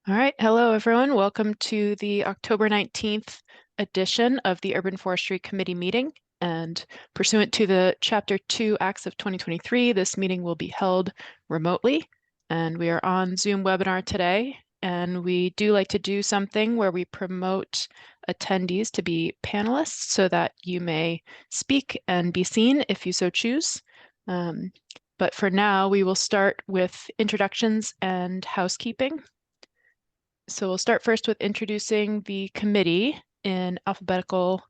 All right, hello everyone. Welcome to the October 19th edition of the Urban Forestry Committee meeting. And pursuant to the Chapter 2 Acts of 2023, this meeting will be held remotely. And we are on Zoom webinar today. And we do like to do something where we promote attendees to be panelists so that you may speak and be seen if you so choose. But for now, we will start with introductions and housekeeping. So we'll start first with introducing the committee in alphabetical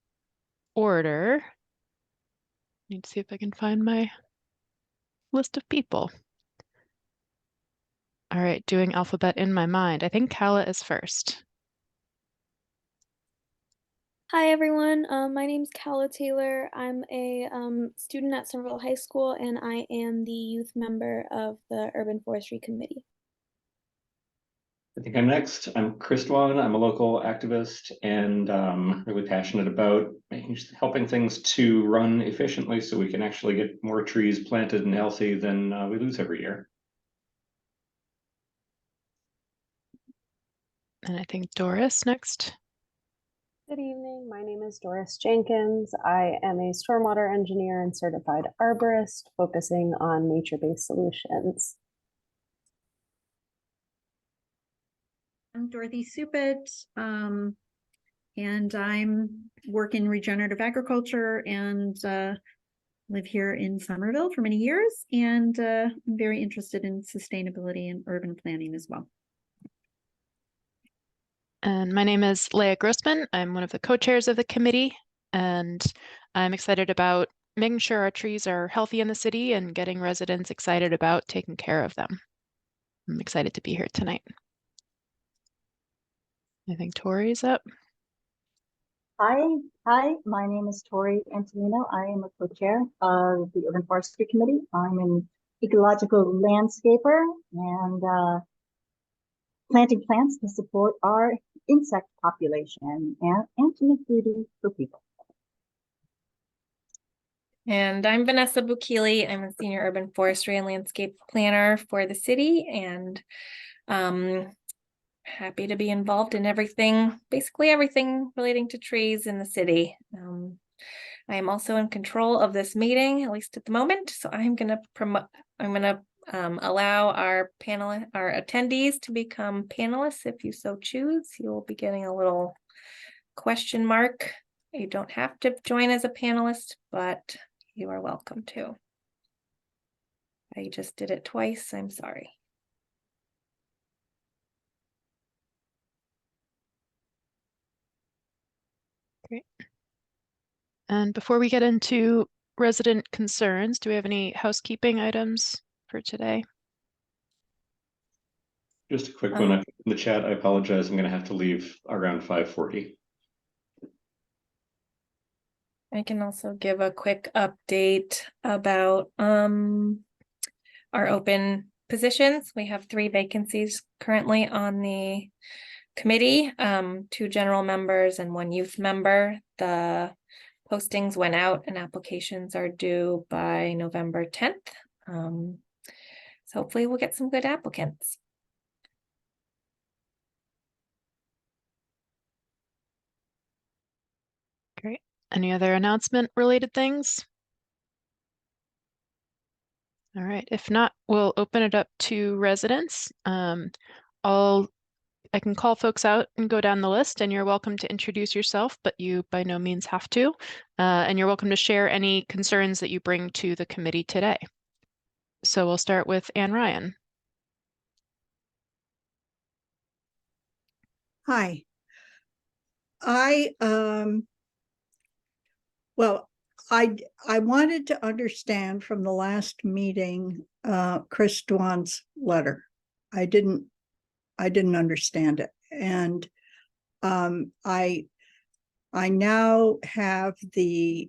order. Need to see if I can find my list of people. All right, doing alphabet in my mind. I think Kala is first. Hi everyone, my name's Kala Taylor. I'm a student at Somerville High School and I am the youth member of the Urban Forestry Committee. I think I'm next. I'm Christwan. I'm a local activist and really passionate about helping things to run efficiently so we can actually get more trees planted and healthy than we lose every year. And I think Doris next. Good evening. My name is Doris Jenkins. I am a stormwater engineer and certified arborist focusing on nature-based solutions. I'm Dorothy Supit, and I'm work in regenerative agriculture and live here in Somerville for many years, and I'm very interested in sustainability and urban planning as well. And my name is Leah Grossman. I'm one of the co-chairs of the committee, and I'm excited about making sure our trees are healthy in the city and getting residents excited about taking care of them. I'm excited to be here tonight. I think Tori's up. Hi, my name is Tori Antolino. I am a co-chair of the Urban Forestry Committee. I'm an ecological landscaper and planting plants to support our insect population and to make beauty for people. And I'm Vanessa Bukili. I'm a senior urban forestry and landscape planner for the city, and happy to be involved in everything, basically everything relating to trees in the city. I am also in control of this meeting, at least at the moment. So I'm gonna allow our attendees to become panelists if you so choose. You'll be getting a little question mark. You don't have to join as a panelist, but you are welcome to. I just did it twice. I'm sorry. Great. And before we get into resident concerns, do we have any housekeeping items for today? Just a quick one in the chat. I apologize. I'm going to have to leave around 5:40. I can also give a quick update about our open positions. We have 3 vacancies currently on the committee, 2 general members and 1 youth member. The postings went out and applications are due by November 10th. So hopefully we'll get some good applicants. Great. Any other announcement related things? All right, if not, we'll open it up to residents. I can call folks out and go down the list, and you're welcome to introduce yourself, but you by no means have to. And you're welcome to share any concerns that you bring to the committee today. So we'll start with Anne Ryan. Hi. I wanted to understand from the last meeting Chris Dwan's letter. I didn't understand it, and I now have the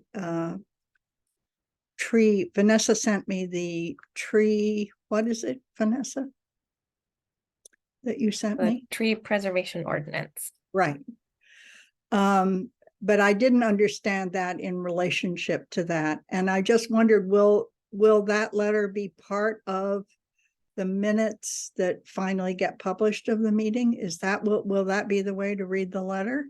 tree. Vanessa sent me the tree. What is it, Vanessa? That you sent me? Tree preservation ordinance. Right. But I didn't understand that in relationship to that. And I just wondered, will that letter be part of the minutes that finally get published of the meeting? Is that will that be the way to read the letter?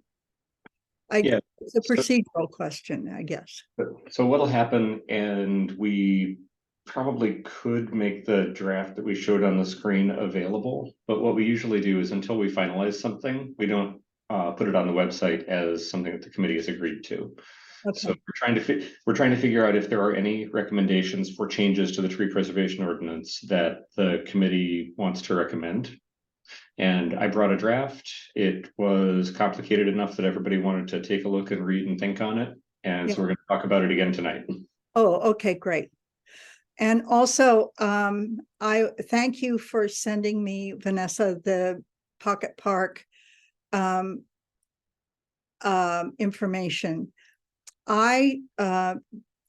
Yeah. It's a procedural question, I guess. So what'll happen, and we probably could make the draft that we showed on the screen available, but what we usually do is until we finalize something, we don't put it on the website as something that the committee has agreed to. Okay. So we're trying to figure out if there are any recommendations for changes to the tree preservation ordinance that the committee wants to recommend. And I brought a draft. It was complicated enough that everybody wanted to take a look and read and think on it. And so we're going to talk about it again tonight. Oh, okay, great. And also, I thank you for sending me, Vanessa, the Pocket Park information. I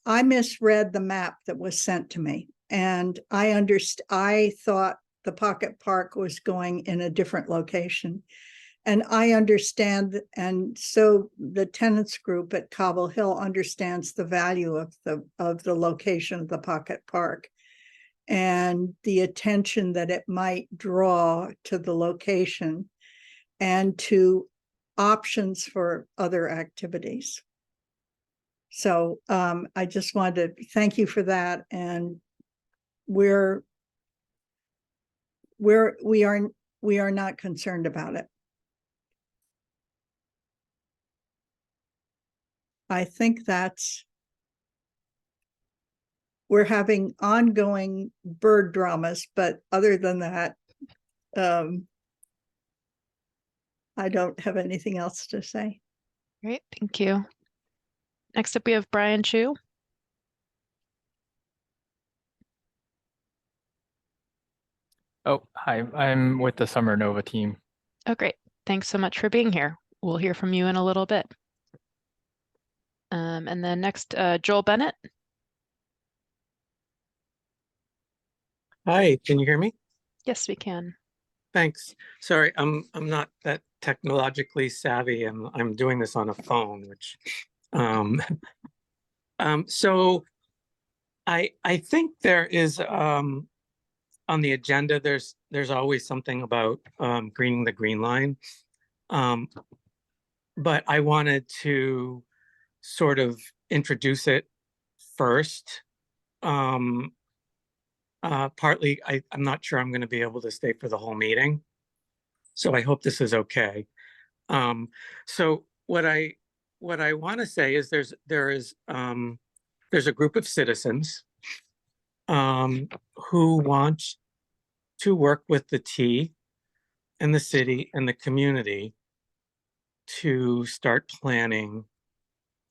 misread the map that was sent to me, and I thought the Pocket Park was going in a different location. And I understand, and so the tenants group at Cobble Hill understands the value of the location of the Pocket Park and the attention that it might draw to the location and to options for other activities. So I just wanted to thank you for that. And we are not concerned about it. I think we're having ongoing bird dramas, but other than that, I don't have anything else to say. Great, thank you. Next up, we have Brian Chu. Oh, hi, I'm with the Summer Nova team. Oh, great. Thanks so much for being here. We'll hear from you in a little bit. And then next, Joel Bennett. Hi, can you hear me? Yes, we can. Thanks. Sorry, I'm not that technologically savvy, and I'm doing this on a phone, which so I think there is on the agenda there's always something about greening the green line. But I wanted to sort of introduce it first. Partly, I'm not sure I'm going to be able to stay for the whole meeting, so I hope this is okay. So what I want to say is there's a group of citizens who want to work with the T and the city and the community to start planning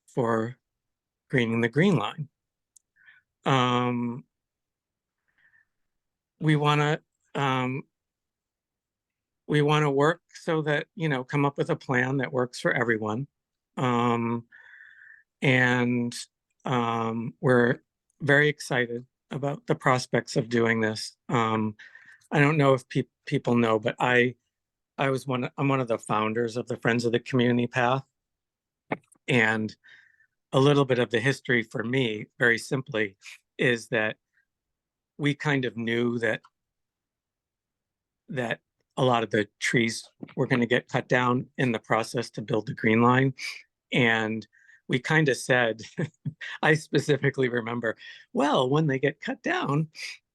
for greening the green line. We want to work so that, come up with a plan that works for everyone. And we're very excited about the prospects of doing this. I don't know if people know, but I'm one of the founders of the Friends of the Community Path. And a little bit of the history for me, very simply, is that we kind of knew that a lot of the trees were going to get cut down in the process to build the Green Line. And we kind of said, I specifically remember, well, when they get cut down,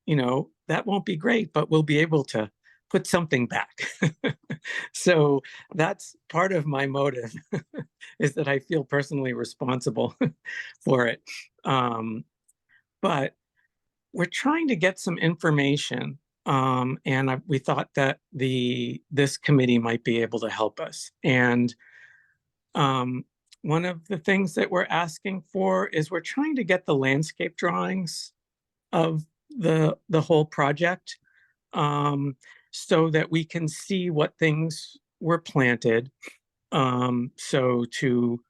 that won't be great, but we'll be able to put something back. So that's part of my motive, is that I feel personally responsible for it. But we're trying to get some information, and we thought that this committee might be able to help us. And one of the things that we're asking for is we're trying to get the landscape drawings of the whole project, so that we can see what things were planted. So to,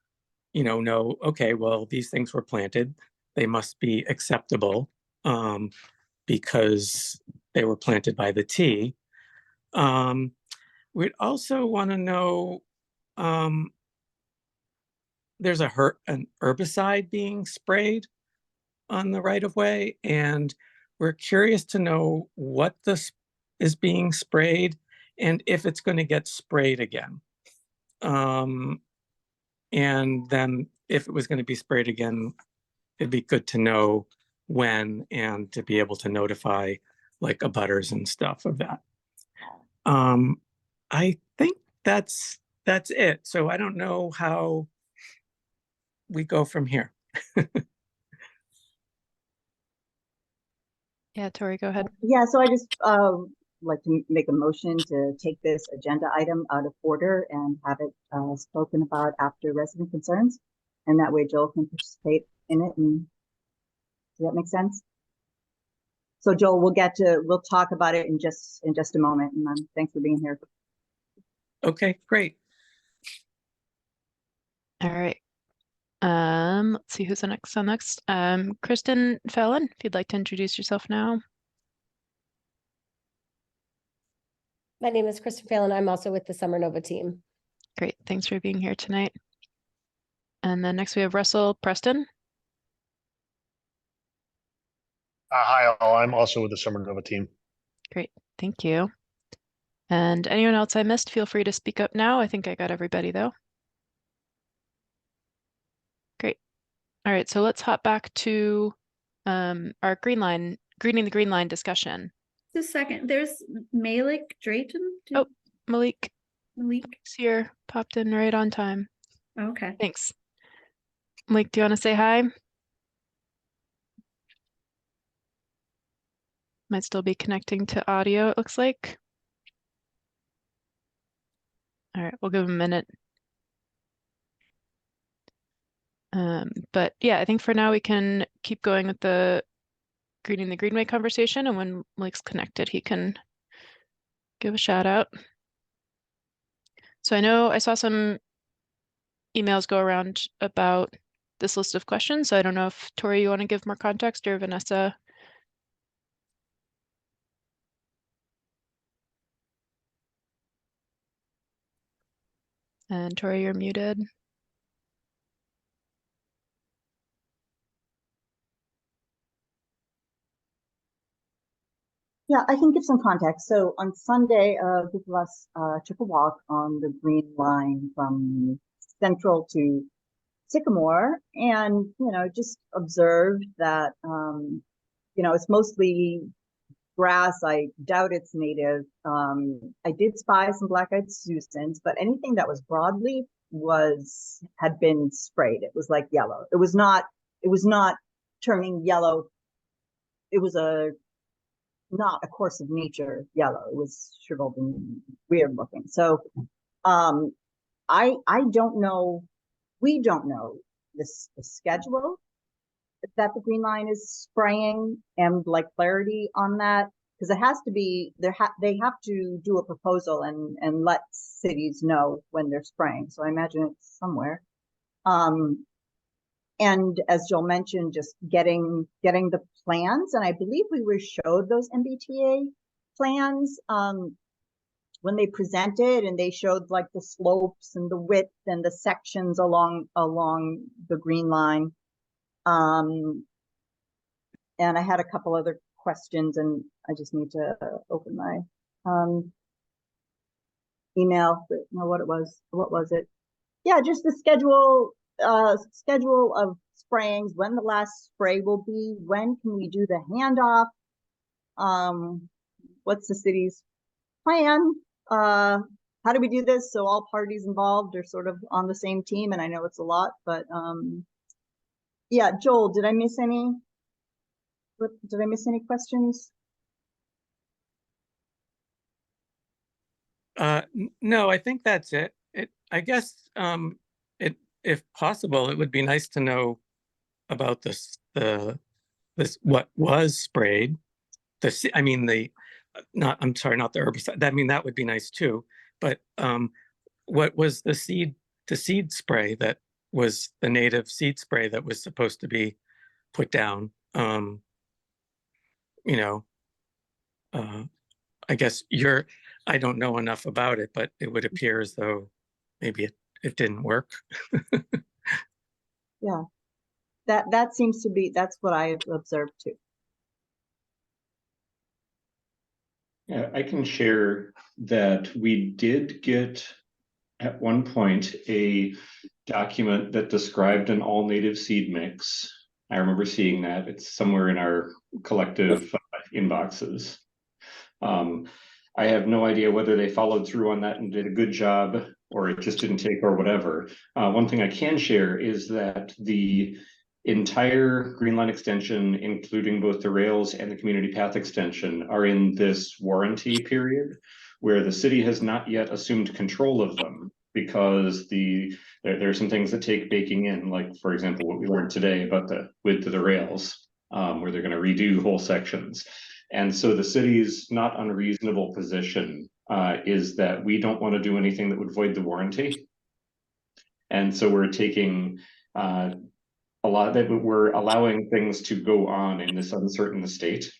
know, okay, well, these things were planted, they must be acceptable, because they were planted by the T. We'd also want to know, there's an herbicide being sprayed on the right of way, and we're curious to know what this is being sprayed and if it's going to get sprayed again. And then if it was going to be sprayed again, it'd be good to know when and to be able to notify like abutters and stuff of that. I think that's it. So I don't know how we go from here. Yeah, Tori, go ahead. Yeah, so I just like to make a motion to take this agenda item out of order and have it spoken about after resident concerns. And that way Joel can participate in it. And does that make sense? So Joel, we'll talk about it in just a moment. And thanks for being here. Okay, great. All right. Let's see who's the next on next. Kristen Fallon, if you'd like to introduce yourself now. My name is Kristen Phelan. I'm also with the Summer Nova team. Great, thanks for being here tonight. And then next we have Russell Preston. Hi, all. I'm also with the Summer Nova team. Great, thank you. And anyone else I missed, feel free to speak up now. I think I got everybody though. Great. All right, so let's hop back to our Greening the Green Line discussion. Just a second. There's Malik Drayton. Oh, Malik. Malik's here, popped in right on time. Okay. Thanks. Malik, do you want to say hi? Might still be connecting to audio, it looks like. All right, we'll give him a minute. But yeah, I think for now we can keep going with the Greening the Greenway conversation, and when Malik's connected, he can give a shout out. So I know I saw some emails go around about this list of questions. So I don't know if Tori, you want to give more context, or Vanessa? And Tori, you're muted. Yeah, I can give some context. So on Sunday, a group of us took a walk on the Green Line from Central to Sycamore, and just observed that it's mostly grass. I doubt it's native. I did spy some black-eyed Susans, but anything that was broadleaf had been sprayed. It was like yellow. It was not turning yellow. It was not a course of nature yellow. It was shriveled and weird looking. So I don't know. We don't know the schedule that the Green Line is spraying and like clarity on that, because it has to be there. They have to do a proposal and let cities know when they're spraying. So I imagine it's somewhere. And as Joel mentioned, just getting the plans, and I believe we were showed those MBTA plans when they presented, and they showed like the slopes and the width and the sections along the Green Line. And I had a couple other questions, and I just need to open my email. But know what it was. What was it? Yeah, just the schedule of sprayings, when the last spray will be, when can we do the handoff, what's the city's plan, how do we do this so all parties involved are sort of on the same team? And I know it's a lot, but yeah, Joel, did I miss any questions? No, I think that's it. I guess if possible, it would be nice to know about this what was sprayed. I'm sorry, not the herbicide. I mean, that would be nice too. But what was the seed spray that was the native seed spray that was supposed to be put down? I guess I don't know enough about it, but it would appear as though maybe it didn't work. Yeah, that seems to be, that's what I observed too. Yeah, I can share that we did get at one point a document that described an all native seed mix. I remember seeing that. It's somewhere in our collective inboxes. I have no idea whether they followed through on that and did a good job or it just didn't take or whatever. One thing I can share is that the entire Green Line extension, including both the rails and the community path extension, are in this warranty period where the city has not yet assumed control of them because there are some things that take baking in, like for example, what we learned today about the width of the rails, where they're going to redo whole sections. And so the city's not unreasonable position is that we don't want to do anything that would void the warranty. And so we're taking a lot that we're allowing things to go on in this uncertain state.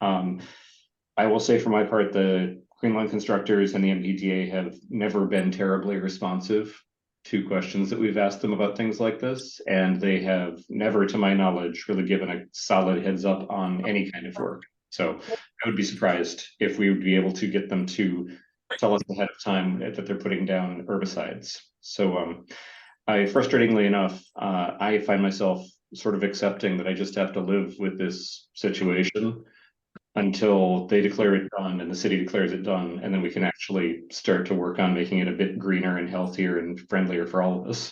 I will say for my part, the Green Line constructors and the MBTA have never been terribly responsive to questions that we've asked them about things like this. And they have never, to my knowledge, really given a solid heads up on any kind of work. So I would be surprised if we would be able to get them to tell us ahead of time that they're putting down herbicides. So frustratingly enough, I find myself sort of accepting that I just have to live with this situation until they declare it done and the city declares it done, and then we can actually start to work on making it a bit greener and healthier and friendlier for all of us.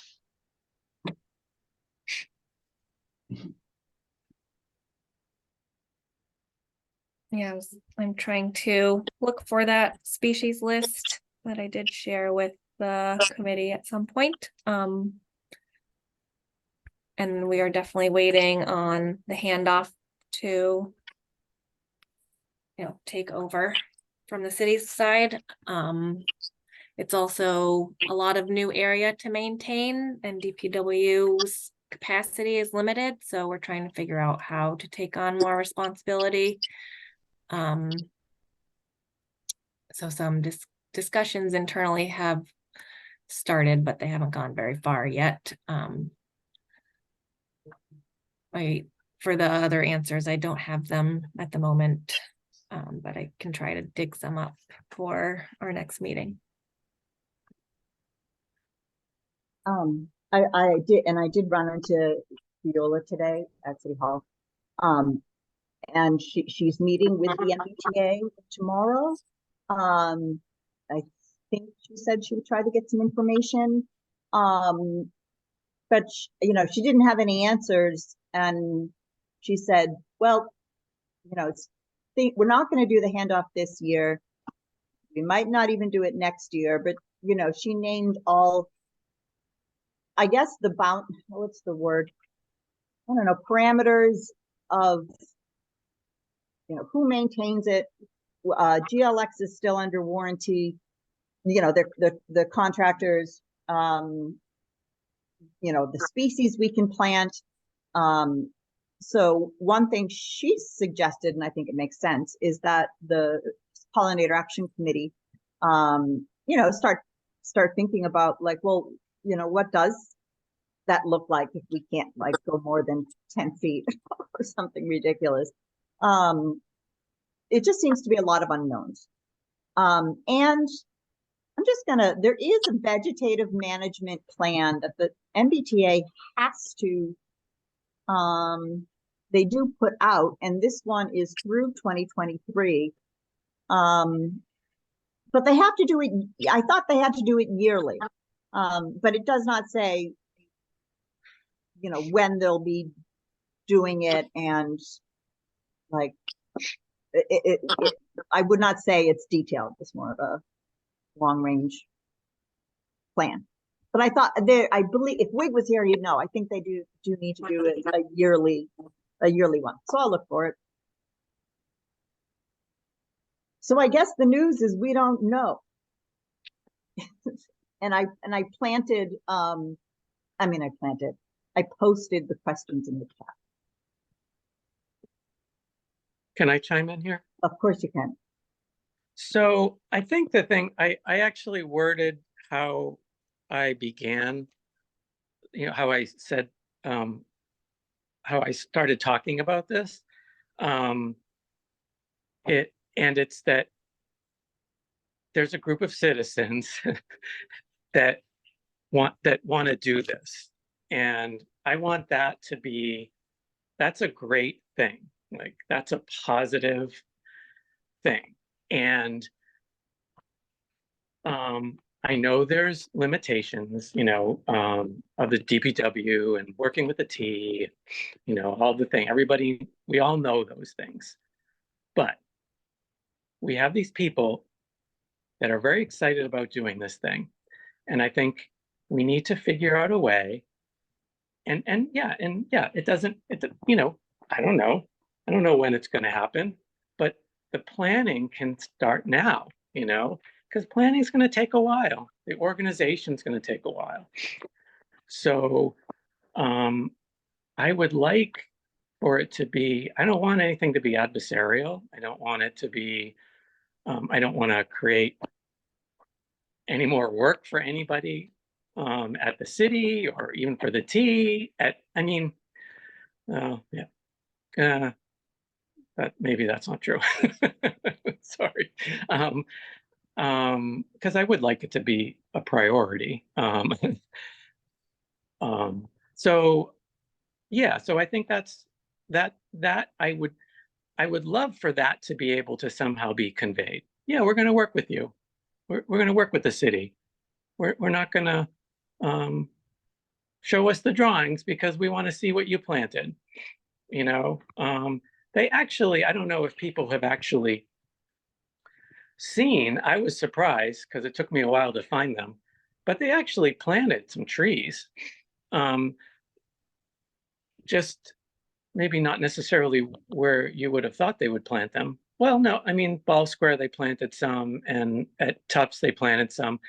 Yeah, I'm trying to look for that species list that I did share with the committee at some point. And we are definitely waiting on the handoff to, take over from the city's side. It's also a lot of new area to maintain, and DPW's capacity is limited, so we're trying to figure out how to take on more responsibility. So some discussions internally have started, but they haven't gone very far yet. For the other answers, I don't have them at the moment, but I can try to dig some up for our next meeting. I did run into Viola today at City Hall. And she's meeting with the MBTA tomorrow. I think she said she would try to get some information. But she didn't have any answers, and she said, well, we're not going to do the handoff this year. We might not even do it next year, but she named all, I guess, what's the word? I don't know, parameters of who maintains it. GLX is still under warranty. The contractors, the species we can plant. So one thing she suggested, and I think it makes sense, is that the Pollinator Action Committee, start thinking about what does that look like if we can't go more than 10 feet or something ridiculous. It just seems to be a lot of unknowns. And I'm just there is a vegetative management plan that the MBTA has to, they do put out, and this one is through 2023. But they have to do it, I thought they had to do it yearly. But it does not say, when they'll be doing it, and I would not say it's detailed. It's more of a long range plan. But I thought I believe if Wig was here, you'd know. I think they do need to do a yearly one. So I'll look for it. So I guess the news is we don't know. and I planted, I posted the questions in the chat. Can I chime in here? Of course you can. So I think the thing, I actually worded how I began, how I said, how I started talking about this. It's that there's a group of citizens that want to do this. And I want that to be, that's a great thing. Like that's a positive thing. And I know there's limitations, of the DPW and working with the T, all the thing. Everybody, we all know those things. But we have these people that are very excited about doing this thing. And I think we need to figure out a way. And yeah, it doesn't, I don't know. I don't know when it's going to happen, but the planning can start now, because planning is going to take a while. The organization is going to take a while. So I would like for it to be, I don't want anything to be adversarial. I don't want it to be, I don't want to create any more work for anybody at the city or even for the T. That maybe that's not true. Sorry. Because I would like it to be a priority. So yeah, so I think that's that I would love for that to be able to somehow be conveyed. Yeah, we're going to work with you. We're going to work with the city. We're not going to show us the drawings because we want to see what you planted. They actually, I don't know if people have actually seen, I was surprised because it took me a while to find them, but they actually planted some trees. Just maybe not necessarily where you would have thought they would plant them. Well, no, I mean, Ball Square, they planted some, and at Tufts, they planted some,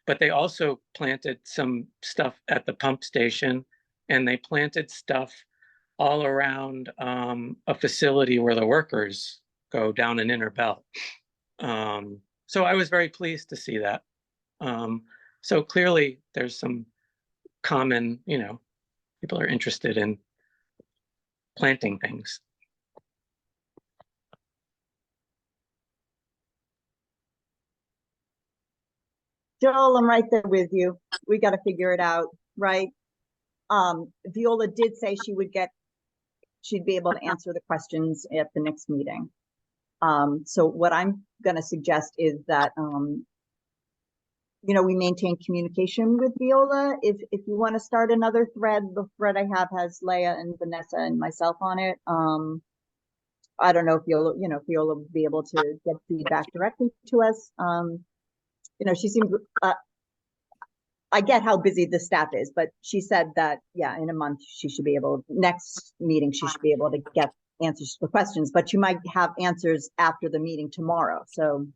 but they also planted some stuff at the pump station, and they planted stuff all around a facility where the workers go down an inner belt. So I was very pleased to see that. So clearly there's some common, people are interested in planting things. Joel, I'm right there with you. We got to figure it out, right? Viola did say she'd be able to answer the questions at the next meeting. So what I'm going to suggest is that, we maintain communication with Viola. If you want to start another thread, the thread I have has Leah and Vanessa and myself on it. I don't know if Viola will be able to get feedback directly to us. She seems, I get how busy the staff is, but she said that, yeah, in a month, next meeting, she should be able to get answers to the questions, but you might have answers after the meeting tomorrow. So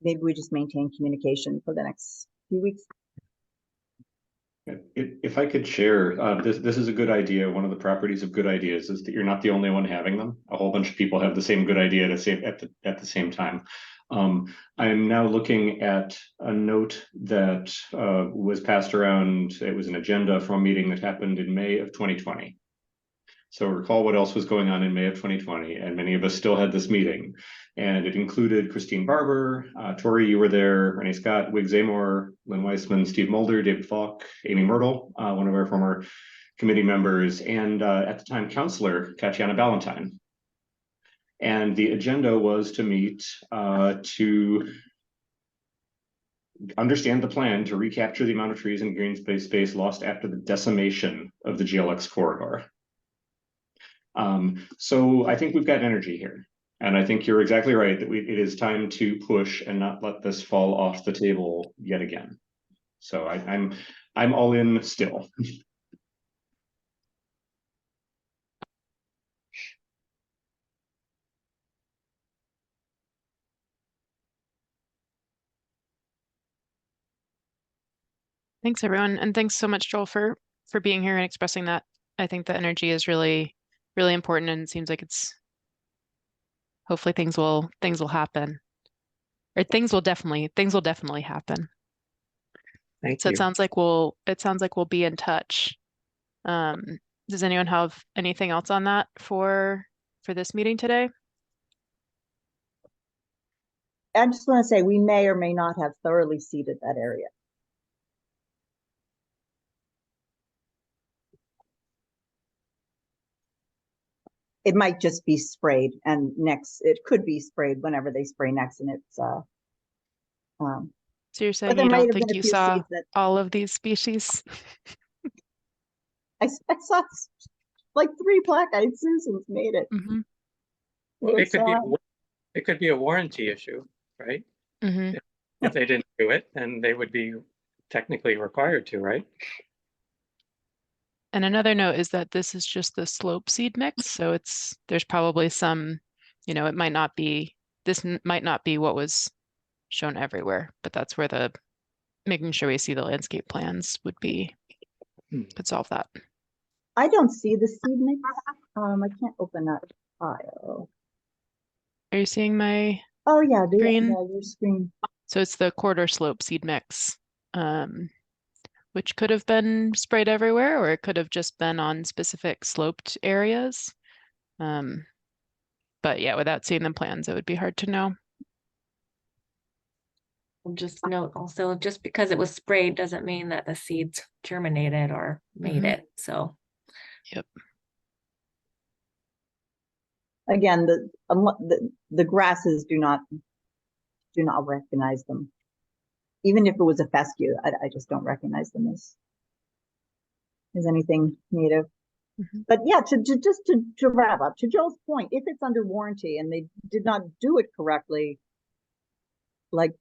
maybe we just maintain communication for the next few weeks. If I could share, this is a good idea. One of the properties of good ideas is that you're not the only one having them. A whole bunch of people have the same good idea at the same time. I'm now looking at a note that was passed around. It was an agenda from a meeting that happened in May of 2020. So recall what else was going on in May of 2020, and many of us still had this meeting. And it included Christine Barber, Tori, you were there, Renee Scott, Wig Zamor, Lynn Weissman, Steve Mulder, David Falk, Amy Myrtle, one of our former committee members, and at the time, Counselor Tatiana Ballantyne. And the agenda was to meet to understand the plan to recapture the amount of trees and green space lost after the decimation of the GLX corridor. So I think we've got energy here. And I think you're exactly right that it is time to push and not let this fall off the table yet again. So I'm all in still. Thanks, everyone. And thanks so much, Joel, for being here and expressing that. I think the energy is really, really important, and it seems like hopefully things will happen. Or things will definitely happen. Thank So you. it sounds like we'll be in touch. Does anyone have anything else on that for this meeting today? I just want to say we may or may not have thoroughly seeded that area. It might just be sprayed, and next it could be sprayed whenever they spray next, and it's So you're saying there you might don't have think been a you few saw seeds that all of these species? I saw like 3 black-eyed Susans made it. Mm-hmm. Well, It's, it could be a warranty issue, right? Mm-hmm. If they didn't do it, then they would be technically required to, right? And another note is that this is just the slope seed mix, so there's probably some, it might not be, might not be what was shown everywhere, but that's where the making sure we see the landscape plans could solve that. I don't see the seed mix. I can't open that file. Are you seeing my Oh yeah, screen? your screen. So it's the quarter slope seed mix, which could have been sprayed everywhere, or it could have just been on specific sloped areas. But yeah, without seeing the plans, it would be hard to know. Just note also, just because it was sprayed doesn't mean that the seeds germinated or made it. So, yep. Again, the grasses do not recognize them. Even if it was a fescue, I just don't recognize them as anything native. But yeah, to wrap up, to Joel's point, if it's under warranty and they did not do it correctly, like,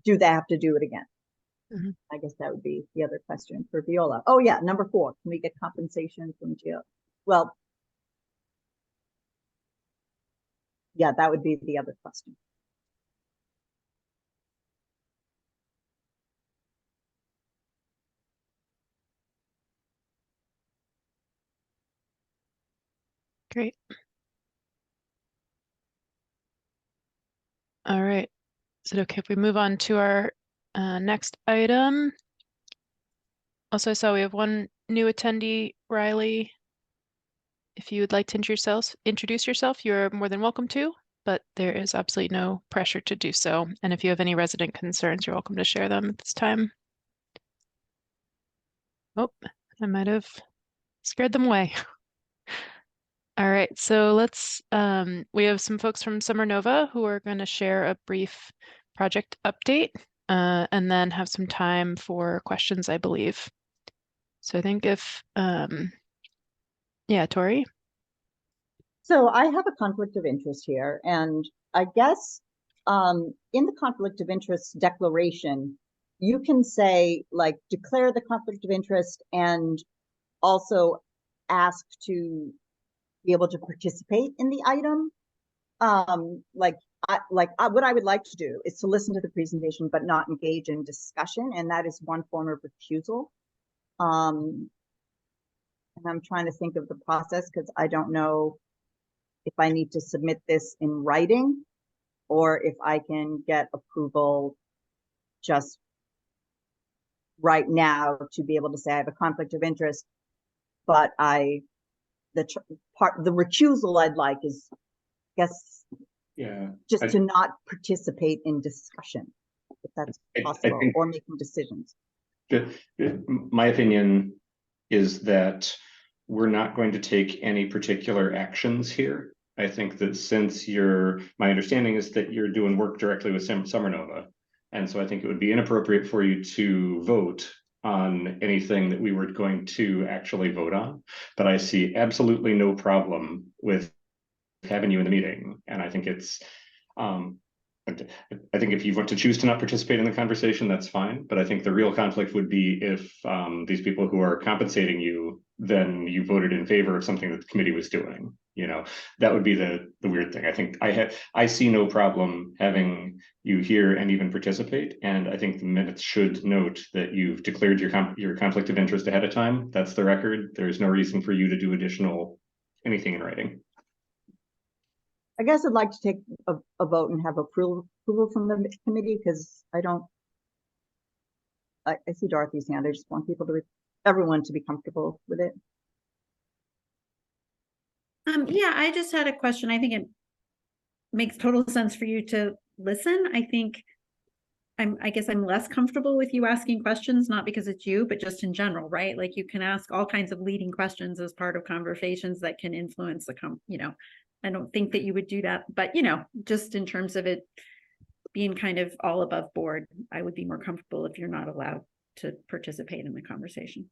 do they have to do it again? I guess that would be the other question for Viola. Oh yeah, number 4, can we get compensation from Jill? Well, yeah, that would be the other question. Great. All right. Is it okay if we move on to our next item? Also, I saw we have one new attendee, Riley. If you would like to introduce yourself, you're more than welcome to, but there is absolutely no pressure to do so. And if you have any resident concerns, you're welcome to share them at this time. Oh, I might have scared them away. All right, so we have some folks from Summer Nova who are going to share a brief project update and then have some time for questions, I believe. So I think yeah, Tori. So I have a conflict of interest here, and I guess in the conflict of interest declaration, you can say, like, declare the conflict of interest and also ask to be able to participate in the item. What I would like to do is to listen to the presentation but not engage in discussion, and that is one form of recusal. And I'm trying to think of the process because I don't know if I need to submit this in writing or if I can get approval just right now to be able to say I have a conflict of interest, but the recusal I'd like is, I guess, just to not participate in discussion, if that's possible, or making decisions. My opinion is that we're not going to take any particular actions here. I think that since my understanding is that you're doing work directly with Summer Nova. And so I think it would be inappropriate for you to vote on anything that we were going to actually vote on. But I see absolutely no problem with having you in the meeting. And I think I think if you want to choose to not participate in the conversation, that's fine. But I think the real conflict would be if these people who are compensating you, then you voted in favor of something that the committee was doing. That would be the weird thing. I think I see no problem having you here and even participate. And I think the minutes should note that you've declared your conflict of interest ahead of time. That's the record. There's no reason for you to do anything in writing. I guess I'd like to take a vote and have approval from the committee because I see Dorothy's hand. I just want everyone to be comfortable with it. Yeah, I just had a question. I think makes total sense for you to listen. I think I guess I'm less comfortable with you asking questions, not because it's you, but just in general, right? Like you can ask all kinds of leading questions as part of conversations that can influence I don't think that you would do that, but just in terms of it being kind of all above board, I would be more comfortable if you're not allowed to participate in the conversation.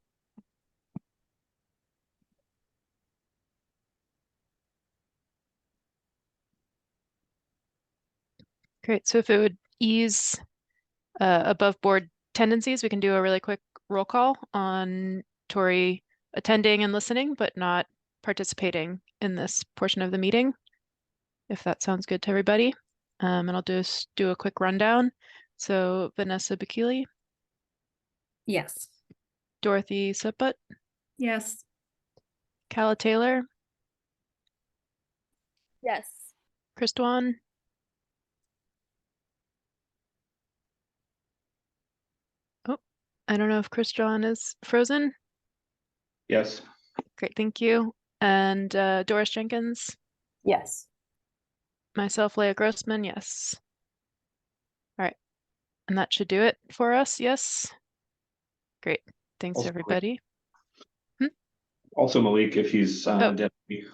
Great. So if it would ease above board tendencies, we can do a really quick roll call on Tori attending and listening, but not participating in this portion of the meeting, if that sounds good to everybody. And I'll just do a quick rundown. So Vanessa Bikili, Yes. Dorothy Siput, Yes. Calla Taylor, Yes. Christwan, oh, I don't know if Christwan is frozen. Yes. Great, thank you. And Doris Jenkins, Yes. myself, Leah Grossman, yes. All right, and that should do it for us, yes? Great, thanks Also, everybody. Also Malik, if he's deputy.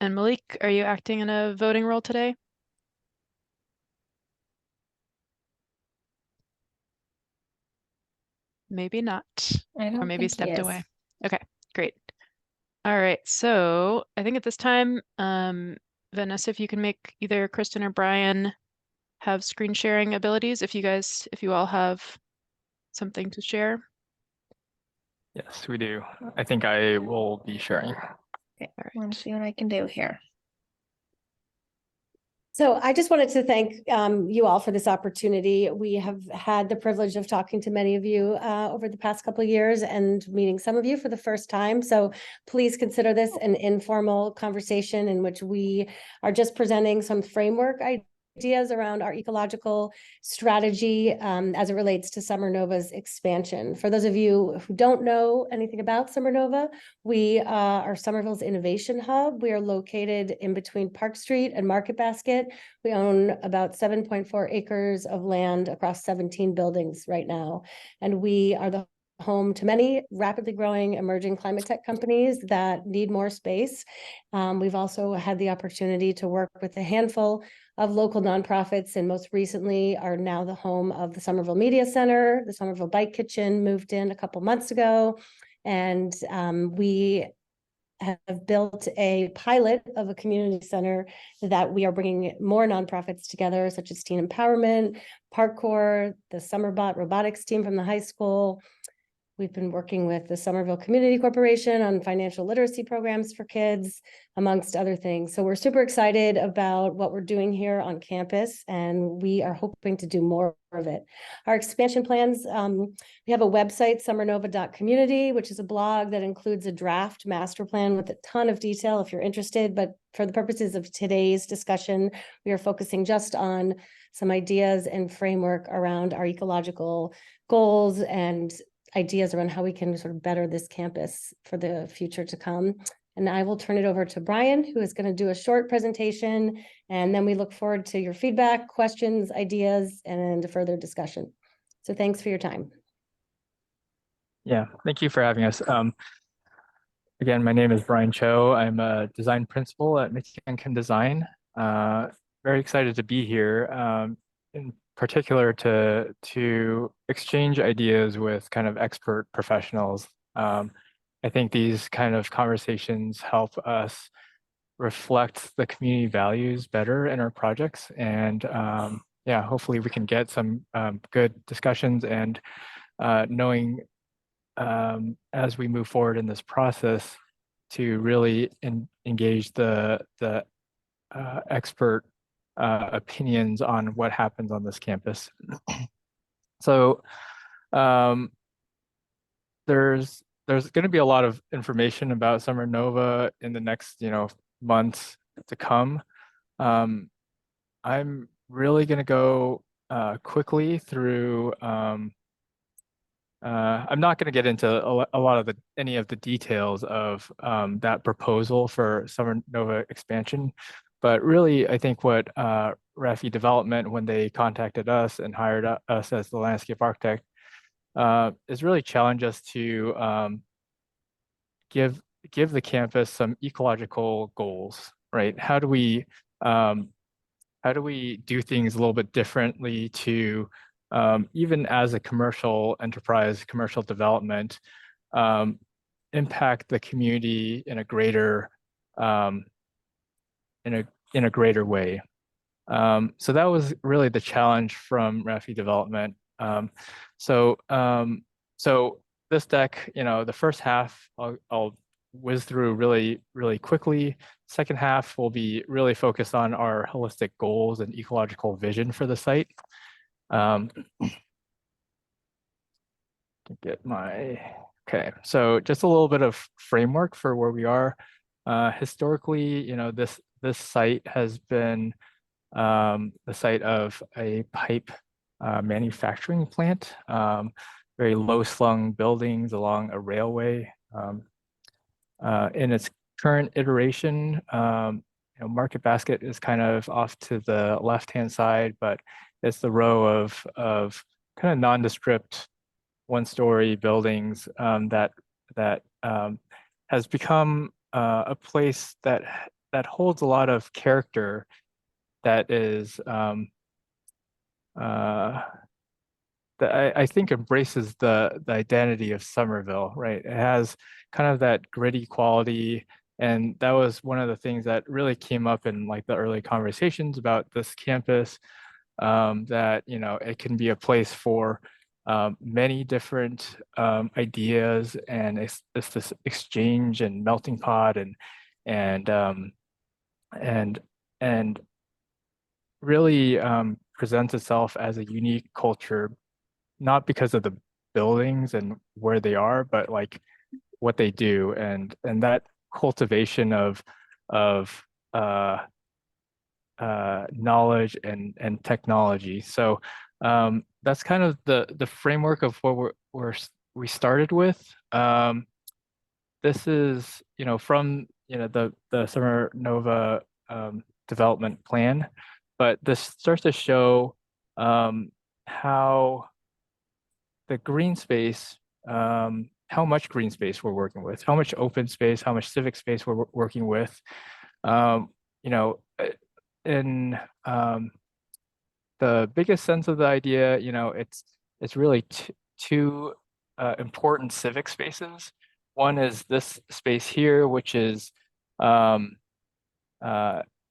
And Malik, are you acting in a voting role today? Maybe not, I or don't maybe think he stepped is. away. Okay, great. All right, so I think at this time, Vanessa, if you can make either Kristen or Brian have screen sharing abilities, if you all have something to share. Yes, we do. I think I will be sharing. Okay, let me see what I can do here. So I just wanted to thank you all for this opportunity. We have had the privilege of talking to many of you over the past couple of years and meeting some of you for the first time. So please consider this an informal conversation in which we are just presenting some framework ideas around our ecological strategy as it relates to Summer Nova's expansion. For those of you who don't know anything about Summer Nova, we are Somerville's innovation hub. We are located in between Park Street and Market Basket. We own about 7.4 acres of land across 17 buildings right now. And we are the home to many rapidly growing emerging climate tech companies that need more space. We've also had the opportunity to work with a handful of local nonprofits, and most recently are now the home of the Somerville Media Center. The Somerville Bike Kitchen moved in a couple months ago, and we have built a pilot of a community center that we are bringing more nonprofits together, such as Teen Empowerment, Parkour, the Summerbot robotics team from the high school. We've been working with the Somerville Community Corporation on financial literacy programs for kids, amongst other things. So we're super excited about what we're doing here on campus, and we are hoping to do more of it. Our expansion plans, we have a website, summernova.community, which is a blog that includes a draft master plan with a ton of detail if you're interested. But for the purposes of today's discussion, we are focusing just on some ideas and framework around our ecological goals and ideas around how we can sort of better this campus for the future to come. And I will turn it over to Brian, who is going to do a short presentation, and then we look forward to your feedback, questions, ideas, and a further discussion. So thanks for your time. Yeah, thank you for having us. Again, my name is Brian Cho. I'm a design principal at Michigan Kim Design. Very excited to be here. In particular to exchange ideas with kind of expert professionals. I think these kind of conversations help us reflect the community values better in our projects. And yeah, hopefully we can get some good discussions and knowing as we move forward in this process to really engage the expert opinions on what happens on this campus. So there's going to be a lot of information about Summer Nova in the next months to come. I'm really going to go quickly through. I'm not going to get into a lot of any of the details of that proposal for Summer Nova expansion, But really, I think what Rafi Development, when they contacted us and hired us as the landscape architect, is really challenge us to give the campus some ecological goals, right? How do we do things a little bit differently to even as a commercial enterprise, commercial development, impact the community in a greater in a greater way. So that was really the challenge from Rafi Development. So this deck, the first half I'll whiz through really quickly. Second half will be really focused on our holistic goals and ecological vision for the site. Okay, so just a little bit of framework for where we are. Historically, this site has been the site of a pipe manufacturing plant, very low-slung buildings along a railway. In its current iteration, Market Basket is kind of off to the left-hand side, but it's the row of kind of nondescript one-story buildings that has become a place that holds a lot of character, that is that I think embraces the identity of Somerville, right? It has kind of that gritty quality, and that was one of the things that really came up in like the early conversations about this campus, that it can be a place for many different ideas, and it's this exchange and melting pot, and and and really presents itself as a unique culture, not because of the buildings and where they are, but like what they do, and that cultivation of uh, knowledge and technology. So that's kind of the framework of what we started with. This is from the Summer Nova development plan, but this starts to show how the green space, how much green space we're working with, how much open space, how much civic space we're working with. In the biggest sense of the idea, it's really two important civic spaces. One is this space here, which is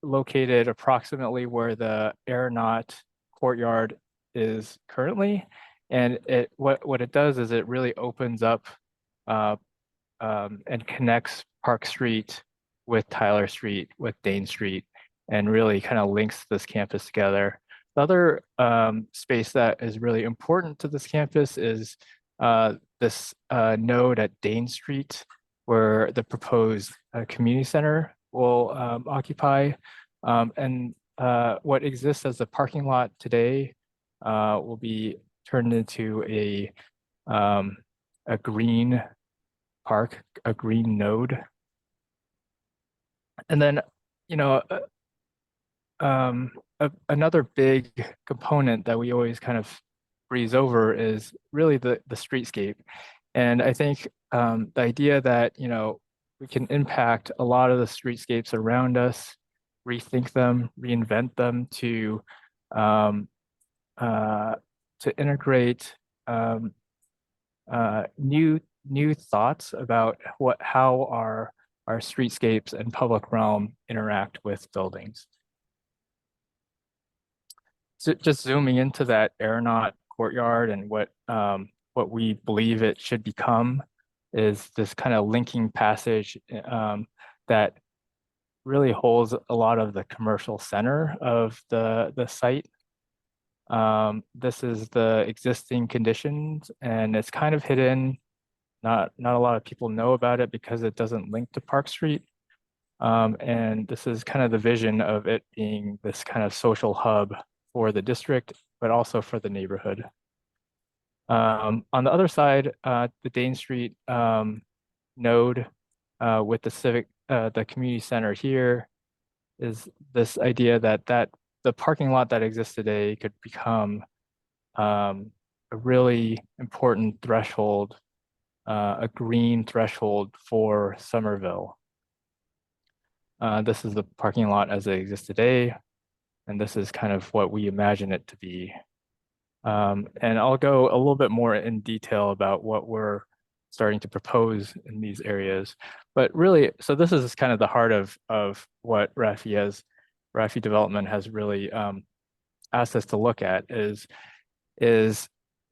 located approximately where the aeronaut courtyard is currently. And what it does is it really opens up and connects Park Street with Tyler Street, with Dane Street, and really kind of links this campus together. The other space that is really important to this campus is this node at Dane Street, where the proposed community center will occupy. And what exists as a parking lot today will be turned into a green park, a green node. And then, another big component that we always kind of breeze over is really the streetscape. And I think the idea that, we can impact a lot of the streetscapes around us, rethink them, reinvent them to integrate new thoughts about how our streetscapes and public realm interact with buildings. So just zooming into that aeronaut courtyard and what we believe it should become is this kind of linking passage that really holds a lot of the commercial center of the site. This is the existing conditions, and it's kind of hidden. Not a lot of people know about it because it doesn't link to Park Street. And this is kind of the vision of it being this kind of social hub for the district, but also for the neighborhood. On the other side, the Dane Street node with the community center here, this idea that the parking lot that exists today could become a really important threshold, a green threshold for Somerville. This is the parking lot as it exists today, and this is kind of what we imagine it to be. And I'll go a little bit more in detail about what we're starting to propose in these areas. But really, so this is kind of the heart of what Rafi Development has really asked us to look at is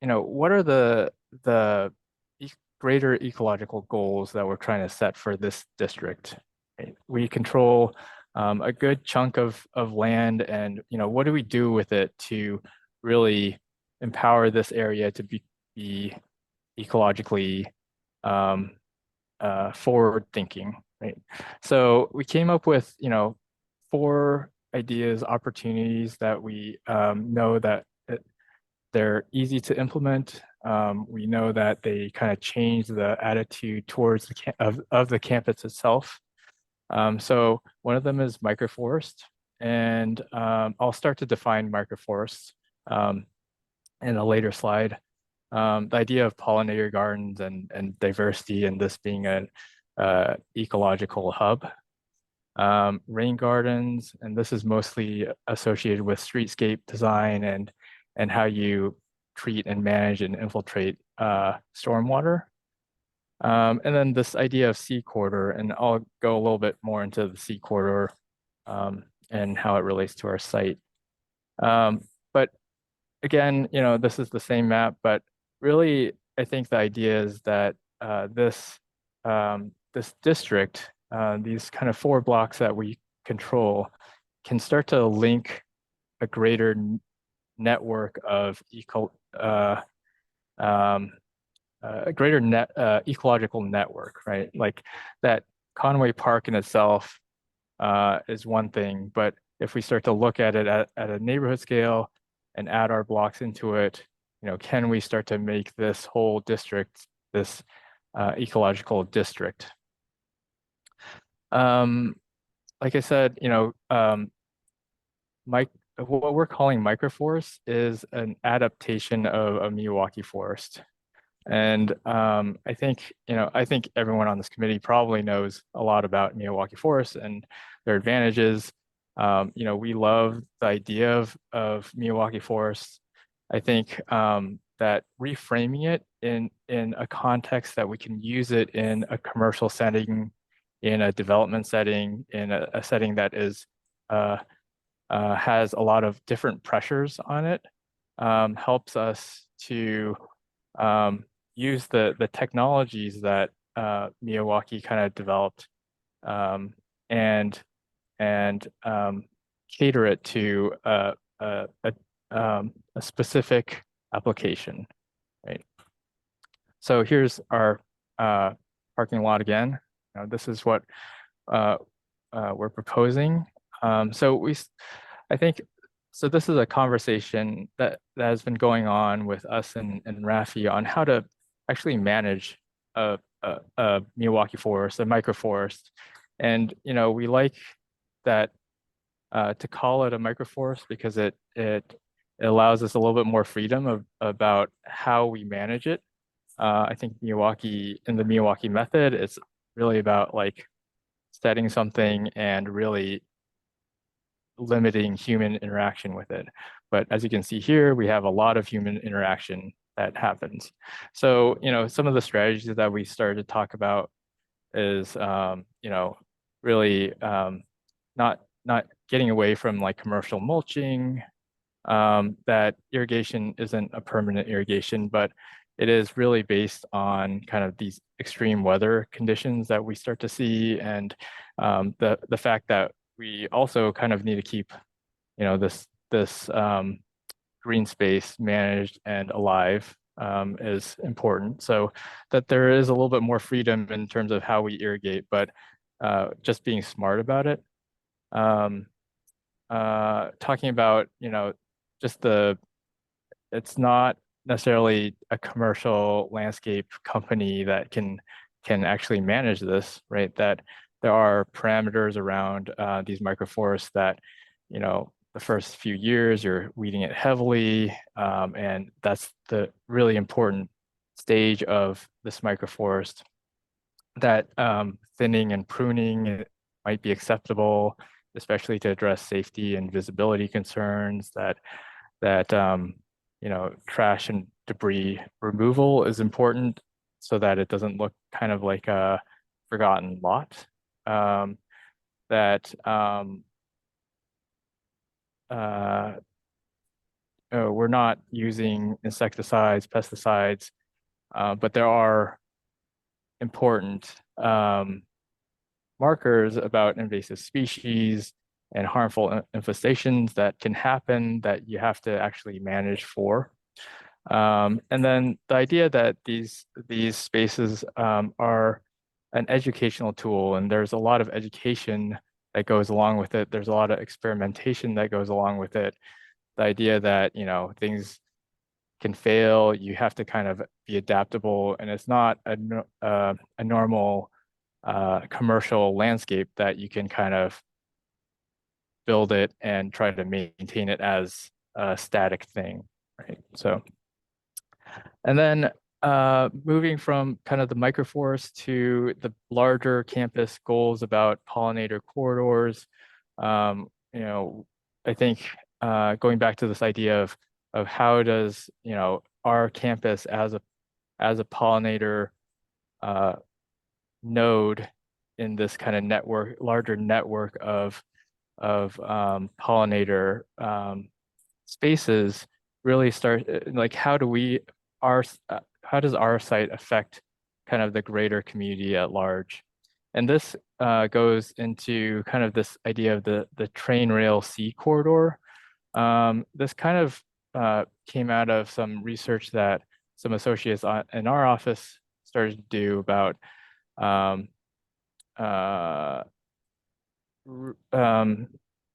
what are the greater ecological goals that we're trying to set for this district? Right? We control a good chunk of land, and what do we do with it to really empower this area to be ecologically forward thinking, right? So we came up with 4 ideas, opportunities that we know that they're easy to implement. We know that they kind of change the attitude towards the campus itself. So one of them is microforest, and I'll start to define microforests in a later slide. The idea of pollinator gardens and diversity, and this being an ecological hub. Rain gardens, and this is mostly associated with streetscape design and how you treat and manage and infiltrate stormwater. And then this idea of sea corridor, and I'll go a little bit more into the sea corridor and how it relates to our site. But again, this is the same map, but really, I think the idea is that this district, these kind of 4 blocks that we control, can start to link a greater network of a greater ecological network, right? Like that Conway Park in itself is one thing, but if we start to look at it at a neighborhood scale and add our blocks into it, can we start to make this whole district this ecological district? Like I said, what we're calling microforest is an adaptation of a Milwaukee forest. And I think everyone on this committee probably knows a lot about Milwaukee forests and their advantages. We love the idea of Milwaukee forests. I think that reframing it in a context that we can use it in a commercial setting, in a development setting, in a setting that is has a lot of different pressures on it, helps us to use the technologies that Milwaukee kind of developed and cater it to a specific application, right? So here's our parking lot again. This is what we're proposing. I think, so this is a conversation that has been going on with us and Rafi on how to actually manage a Milwaukee forest, a microforest. And, we like that to call it a microforest because it allows us a little bit more freedom about how we manage it. I think in the Milwaukee method, it's really about like setting something and really limiting human interaction with it. But as you can see here, we have a lot of human interaction that happens. So, some of the strategies that we started to talk about is, really not getting away from like commercial mulching, that irrigation isn't a permanent irrigation, but it is really based on kind of these extreme weather conditions that we start to see, and the fact that we also kind of need to keep, this green space managed and alive is important. So that there is a little bit more freedom in terms of how we irrigate, but just being smart about it. Talking about, just it's not necessarily a commercial landscape company that can actually manage this, right? That there are parameters around these microforests that, the first few years you're weeding it heavily, and that's the really important stage of this microforest. That thinning and pruning might be acceptable, especially to address safety and visibility concerns. That trash and debris removal is important so that it doesn't look kind of like a forgotten lot. We're not using insecticides, pesticides, but there are important markers about invasive species and harmful infestations that can happen that you have to actually manage for. And then the idea that these spaces are an educational tool, and there's a lot of education that goes along with it. There's a lot of experimentation that goes along with it. The idea that, things can fail, you have to kind of be adaptable, and it's not a normal commercial landscape that you can kind of build it and try to maintain it as a static thing, right? So, and then moving from kind of the microforest to the larger campus goals about pollinator corridors, I think going back to this idea of how does our campus as a pollinator node in this kind of larger network of pollinator spaces really start, like how does our site affect kind of the greater community at large? And this goes into kind of this idea of the train rail sea corridor. This kind of came out of some research that some associates in our office started to do about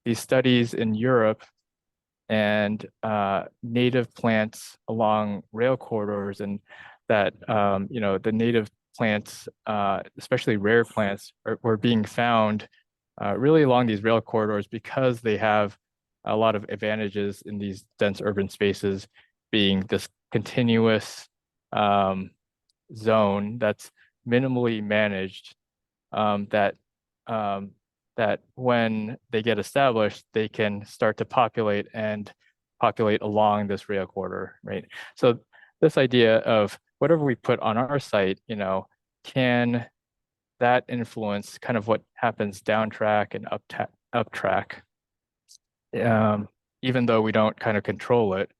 these studies in Europe and native plants along rail corridors, and that the native plants, especially rare plants, were being found really along these rail corridors because they have a lot of advantages in these dense urban spaces, being this continuous zone that's minimally managed, that when they get established, they can start to populate along this rail corridor, right? So this idea of whatever we put on our site, can that influence kind of what happens down track and up track? Even though we don't kind of control it,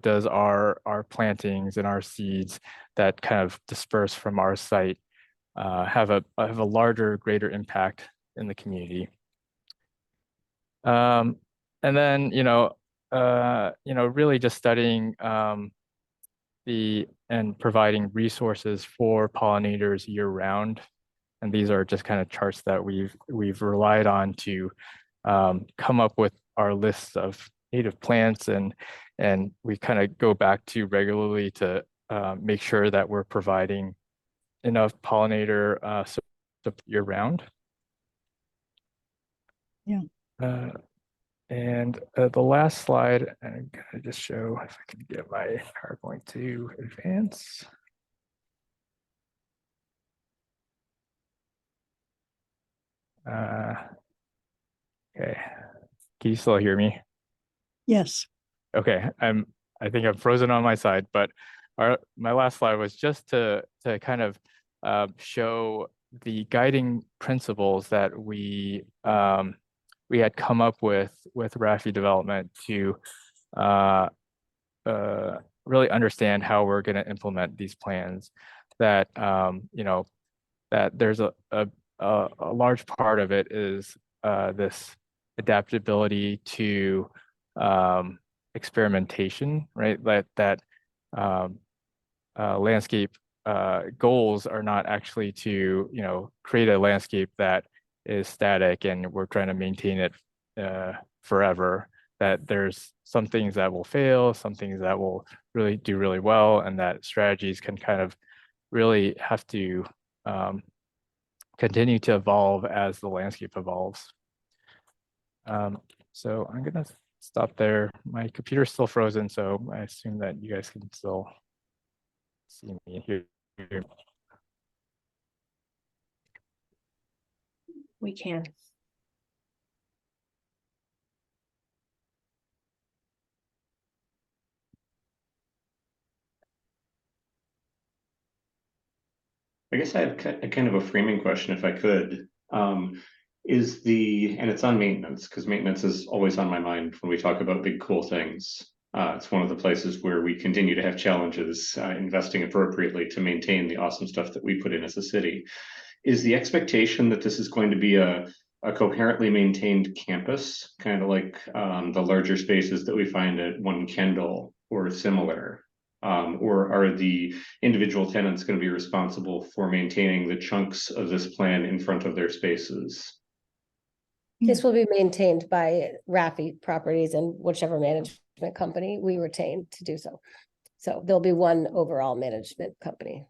does our plantings and our seeds that kind of disperse from our site have a larger, greater impact in the community? And then, really just studying and providing resources for pollinators year round. And these are just kind of charts that we've relied on to come up with our lists of native plants, and we kind of go back to regularly to make sure that we're providing enough pollinator support year round. Yeah. And the last slide, I'm gonna just show if I can get my PowerPoint to advance. Okay, can you still hear me? Yes. Okay, I think I'm frozen on my side, but my last slide was just to kind of show the guiding principles that we had come up with RAFI development to really understand how we're going to implement these plans. That that there's a large part of it is this adaptability to experimentation, right? That landscape goals are not actually to create a landscape that is static and we're trying to maintain it forever. That there's some things that will fail, some things that will really do really well, and that strategies can kind of really have to continue to evolve as the landscape evolves. So I'm gonna stop there. My computer's still frozen, so I assume that you guys can still see me and hear me. We can. I guess I have kind of a framing question, if I could. And it's on maintenance, because maintenance is always on my mind when we talk about big, cool things. It's one of the places where we continue to have challenges investing appropriately to maintain the awesome stuff that we put in as a city. Is the expectation that this is going to be a coherently maintained campus, kind of like the larger spaces that we find at One Kendall or similar? Or are the individual tenants going to be responsible for maintaining the chunks of this plan in front of their spaces? This will be maintained by Raffi Properties and whichever management company we retain to do so. So there'll be one overall management company.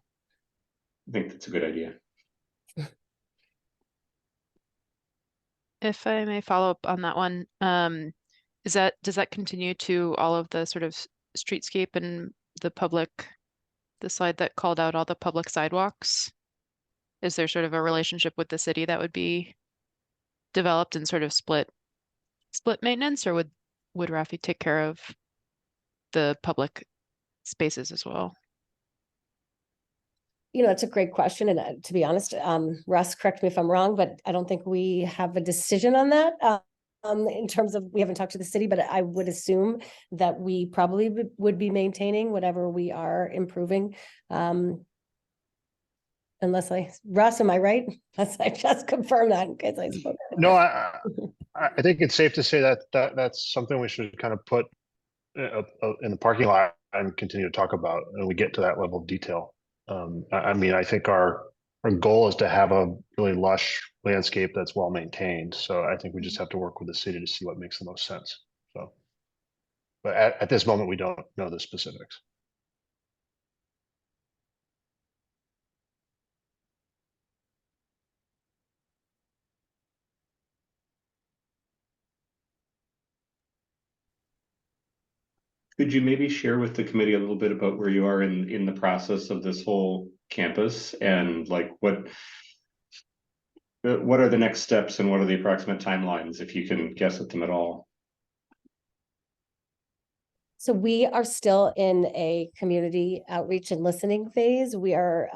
I think that's a good idea. If I may follow up on that one, does that continue to all of the sort of streetscape and the slide that called out all the public sidewalks? Is there sort of a relationship with the city that would be developed and sort of split maintenance, or would Raffi take care of the public spaces as well? You know, it's a great question. And to be honest, Russ, correct me if I'm wrong, but I don't think we have a decision on that. In terms of, we haven't talked to the city, but I would assume that we probably would be maintaining whatever we are improving. Russ, am I right? I just confirmed that in case I spoke. No, I think it's safe to say that that's something we should kind of put in the parking lot and continue to talk about, and we get to that level of detail. I mean, I think our goal is to have a really lush landscape that's well maintained. So I think we just have to work with the city to see what makes the most sense. So, but at this moment, we don't know the specifics. Could you maybe share with the committee a little bit about where you are in the process of this whole campus, and like what are the next steps and what are the approximate timelines, if you can guess at them at all? So we are still in a community outreach and listening phase. We are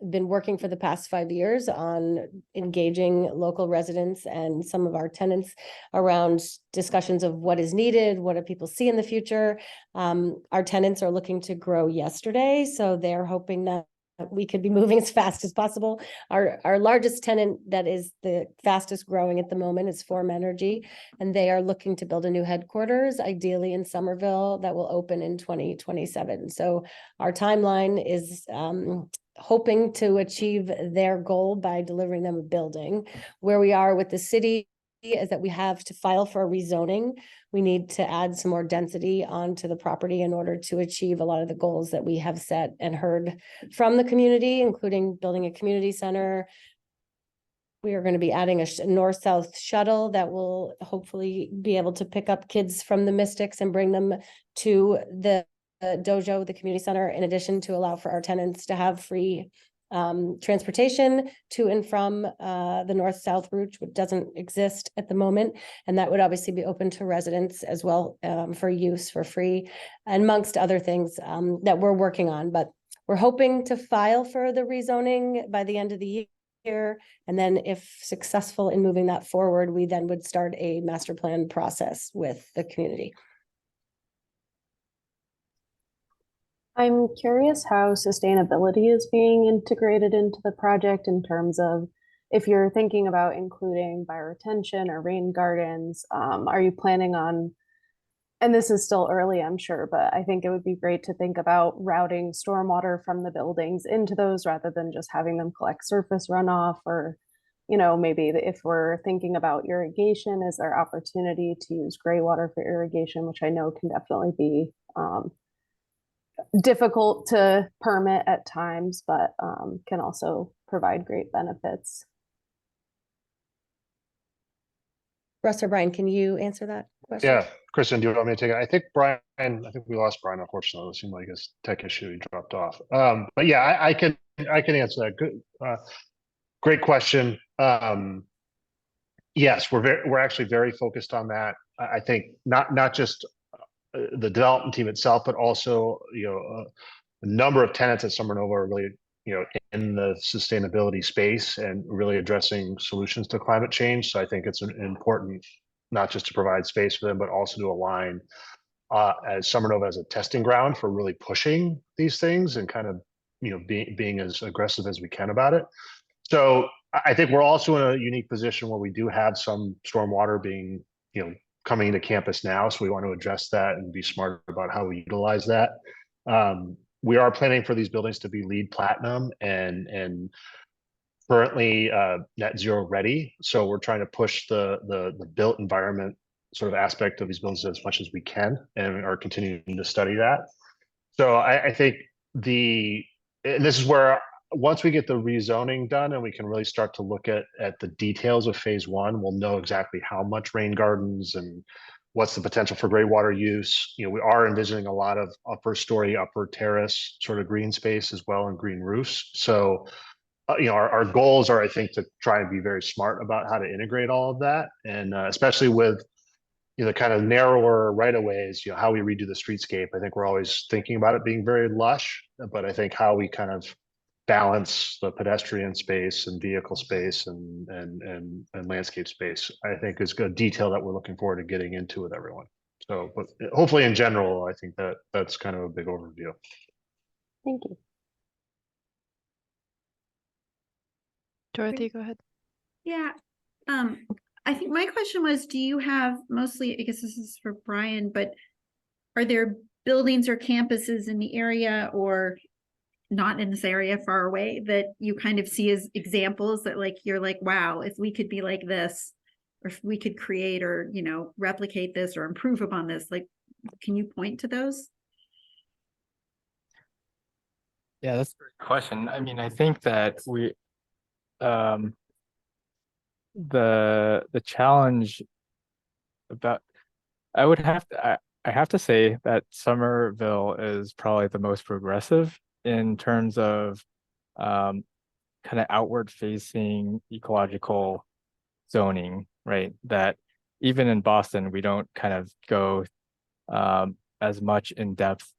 been working for the past 5 years on engaging local residents and some of our tenants around discussions of what is needed, what do people see in the future. Our tenants are looking to grow yesterday, so they're hoping that we could be moving as fast as possible. Our largest tenant that is the fastest growing at the moment is Form Energy, and they are looking to build a new headquarters, ideally in Somerville, that will open in 2027. So our timeline is hoping to achieve their goal by delivering them a building. Where we are with the city is that we have to file for a rezoning. We need to add some more density onto the property in order to achieve a lot of the goals that we have set and heard from the community, including building a community center. We are going to be adding a north-south shuttle that will hopefully be able to pick up kids from the Mystics and bring them to the dojo, the community center, in addition to allow for our tenants to have free transportation to and from the north-south route, which doesn't exist at the moment. And that would obviously be open to residents as well for use for free, and amongst other things that we're working on. But we're hoping to file for the rezoning by the end of the year. And then if successful in moving that forward, we then would start a master plan process with the community. I'm curious how sustainability is being integrated into the project, in terms of if you're thinking about including bioretention or rain gardens. Are you planning on, and this is still early, I'm sure, but I think it would be great to think about routing stormwater from the buildings into those rather than just having them collect surface runoff, or, you know, maybe if we're thinking about irrigation, is there opportunity to use gray water for irrigation, which I know can definitely be difficult to permit at times, but can also provide great benefits. Russ or Brian, can you answer that question? Yeah, Kristen, do you want me to take it? I think we lost Brian, unfortunately. It seemed like his tech issue, he dropped off. But yeah, I can answer that. Good, great question. Yes, we're actually very focused on that. I think not just the development team itself, but also, a number of tenants at Summer Nova are really, in the sustainability space and really addressing solutions to climate change. So I think it's important not just to provide space for them, but also to align as Summer Nova as a testing ground for really pushing these things and kind of, being as aggressive as we can about it. So I think we're also in a unique position where we do have some stormwater being, coming into campus now. So we want to address that and be smart about how we utilize that. We are planning for these buildings to be LEED Platinum and currently net zero ready. So we're trying to push the built environment sort of aspect of these buildings as much as we can, and are continuing to study that. So I think and this is where once we get the rezoning done and we can really start to look at the details of phase one, we'll know exactly how much rain gardens and what's the potential for gray water use. We are envisioning a lot of upper story, upper terrace sort of green space as well, and green roofs. So our goals are, I think, to try and be very smart about how to integrate all of that, and especially with kind of narrower right of ways, how we redo the streetscape. I think we're always thinking about it being very lush, but I think how we kind of balance the pedestrian space and vehicle space and landscape space, I think is good detail that we're looking forward to getting into with everyone. So, but hopefully in general, I think that's kind of a big overview. Thank you. Dorothy, go ahead. Yeah. I think my question was, do you have mostly, I guess this is for Brian, but are there buildings or campuses in the area or not in this area far away that you kind of see as examples that you're like, wow, if we could be like this, or if we could create or, replicate this or improve upon this, can you point to those? Yeah, that's a great question. I mean, I think that the challenge about, I have to say that Somerville is probably the most progressive in terms of kind of outward facing ecological zoning, right? That even in Boston, we don't kind of go as much in depth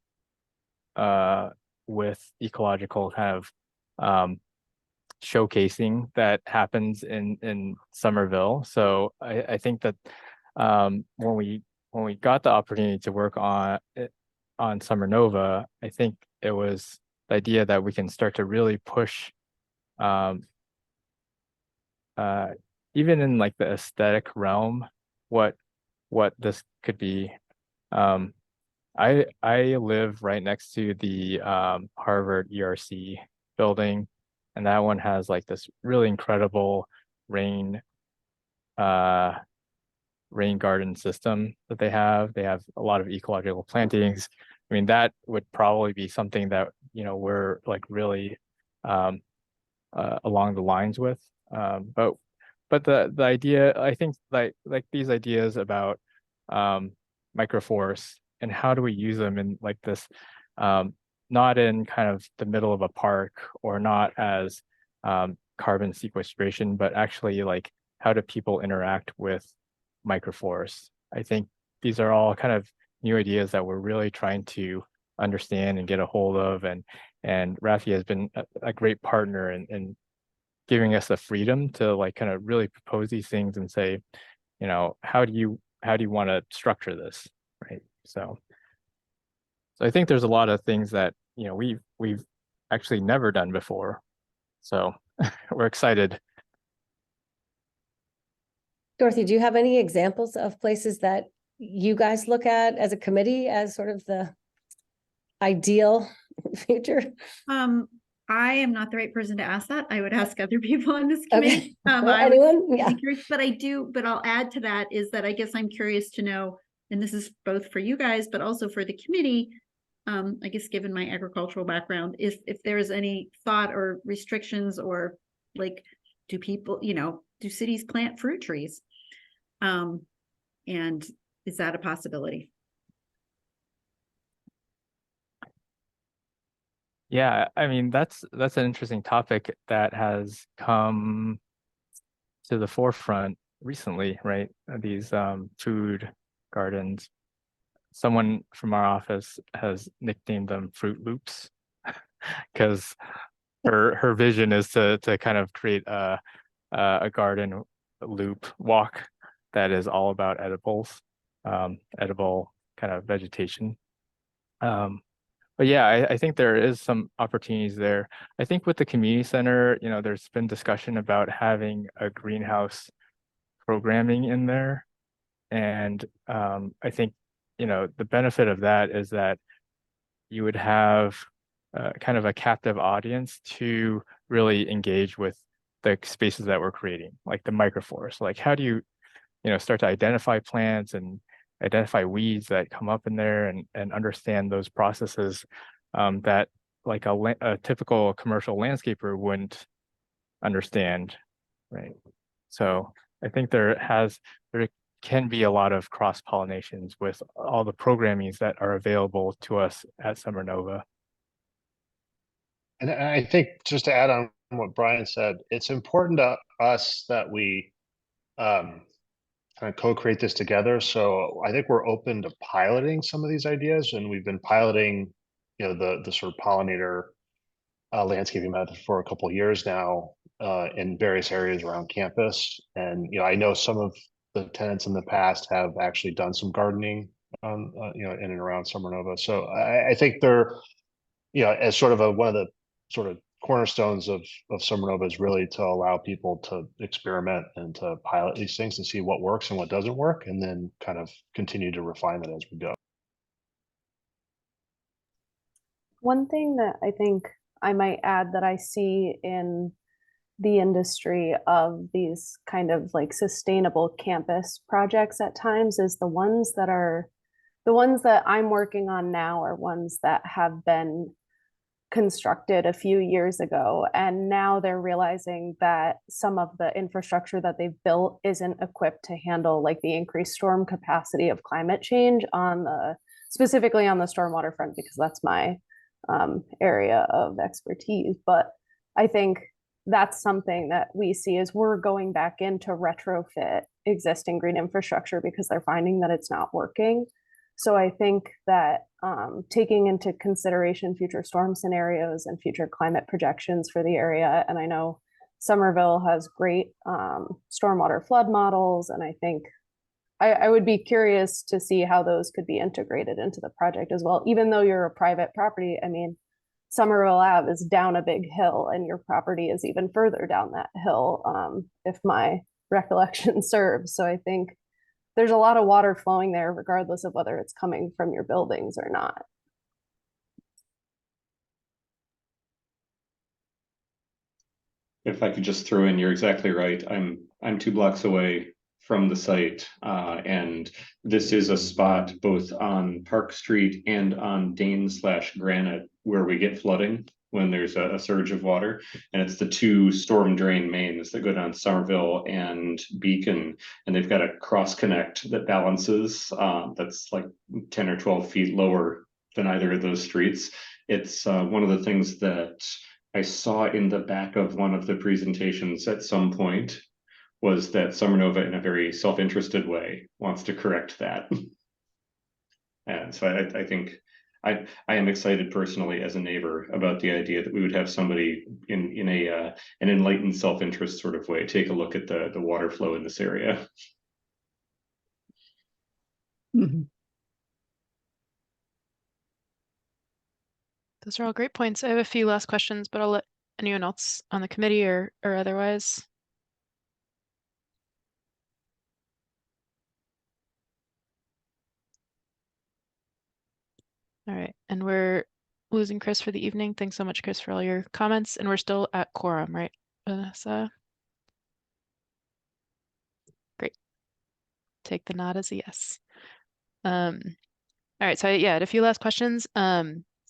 with ecological kind of showcasing that happens in Somerville. So I think that when we got the opportunity to work on Summer Nova, I think it was the idea that we can start to really push even in like the aesthetic realm what this could be. I live right next to the Harvard ERC building, and that one has like this really incredible rain garden system that they have. They have a lot of ecological plantings. I mean, that would probably be something that we're like really along the lines with. But the idea, I think, like these ideas about microforests and how do we use them in like this, not in kind of the middle of a park or not as carbon sequestration, but actually like how do people interact with microforests? I think these are all kind of new ideas that we're really trying to understand and get a hold of, and Rafi has been a great partner in giving us the freedom to like kind of really propose these things and say, how do you want to structure this, right? So I think there's a lot of things that we've actually never done before, so we're excited. Dorothy, do you have any examples of places that you guys look at as a committee as sort of the ideal future? I am not the right person to ask that. I would ask other people on this Okay. committee. Anyone? Yeah. But I'll add to that is that I guess I'm curious to know, and this is both for you guys, but also for the committee, I guess given my agricultural background, if there is any thought or restrictions or like, do people, do cities plant fruit trees? And is that a possibility? Yeah, I mean, that's an interesting topic that has come to the forefront recently, right? These food gardens. Someone from our office has nicknamed them Fruit Loops because her vision is to kind of create a garden loop walk that is all about edibles, edible kind of vegetation. But yeah, I think there is some opportunities there. I think with the community center, you know, there's been discussion about having a greenhouse programming in there. And I think, you know, the benefit of that is that you would have kind of a captive audience to really engage with the spaces that we're creating, like the microforest. Like, how do you know, start to identify plants and identify weeds that come up in there and understand those processes that like a typical commercial landscaper wouldn't understand, right? So I think there can be a lot of cross pollinations with all the programmings that are available to us at Summer Nova. And I think just to add on what Brian said, it's important to us that we kind of co-create this together. So I think we're open to piloting some of these ideas, and we've been piloting, you know, the sort of pollinator landscaping method for a couple of years now in various areas around campus. And you know, I know some of the tenants in the past have actually done some gardening, you know, in and around Summer Nova. So I think they're, you know, as sort of one of the sort of cornerstones of Summer Nova is really to allow people to experiment and to pilot these things to see what works and what doesn't work, and then kind of continue to refine that as we go. One thing that I think I might add that I see in the industry of these kind of like sustainable campus projects at times is the ones that I'm working on now are ones that have been constructed a few years ago, and now they're realizing that some of the infrastructure that they've built isn't equipped to handle like the increased storm capacity of climate change specifically on the stormwater front, because that's my area of expertise. But I think that's something that we see as we're going back in to retrofit existing green infrastructure because they're finding that it's not working. So I think that taking into consideration future storm scenarios and future climate projections for the area, and I know Somerville has great stormwater flood models, and I think I would be curious to see how those could be integrated into the project as well. Even though you're a private property, I mean, Somerville Ave is down a big hill, and your property is even further down that hill, if my recollection serves. So I think there's a lot of water flowing there, regardless of whether it's coming from your buildings or not. If I could just throw in, you're exactly right. I'm 2 blocks away from the site, and this is a spot both on Park Street and on Dane/Granite where we get flooding when there's a surge of water, and it's the 2 storm drain mains that go down Somerville and Beacon, and they've got a cross connect that balances that's like 10 or 12 feet lower than either of those streets. It's one of the things that I saw in the back of one of the presentations at some point was that Summer Nova, in a very self-interested way, wants to correct that. And so I think I am excited personally as a neighbor about the idea that we would have somebody in an enlightened self-interest sort of way take a look at the water flow in this area. Mhm. Those are all great points. I have a few last questions, but I'll let anyone else on the committee or otherwise. All right, and we're losing Chris for the evening. Thanks so much, Chris, for all your comments. And we're still at quorum, right, Vanessa? Great. Take the nod as a yes. All right, so yeah, I had a few last questions.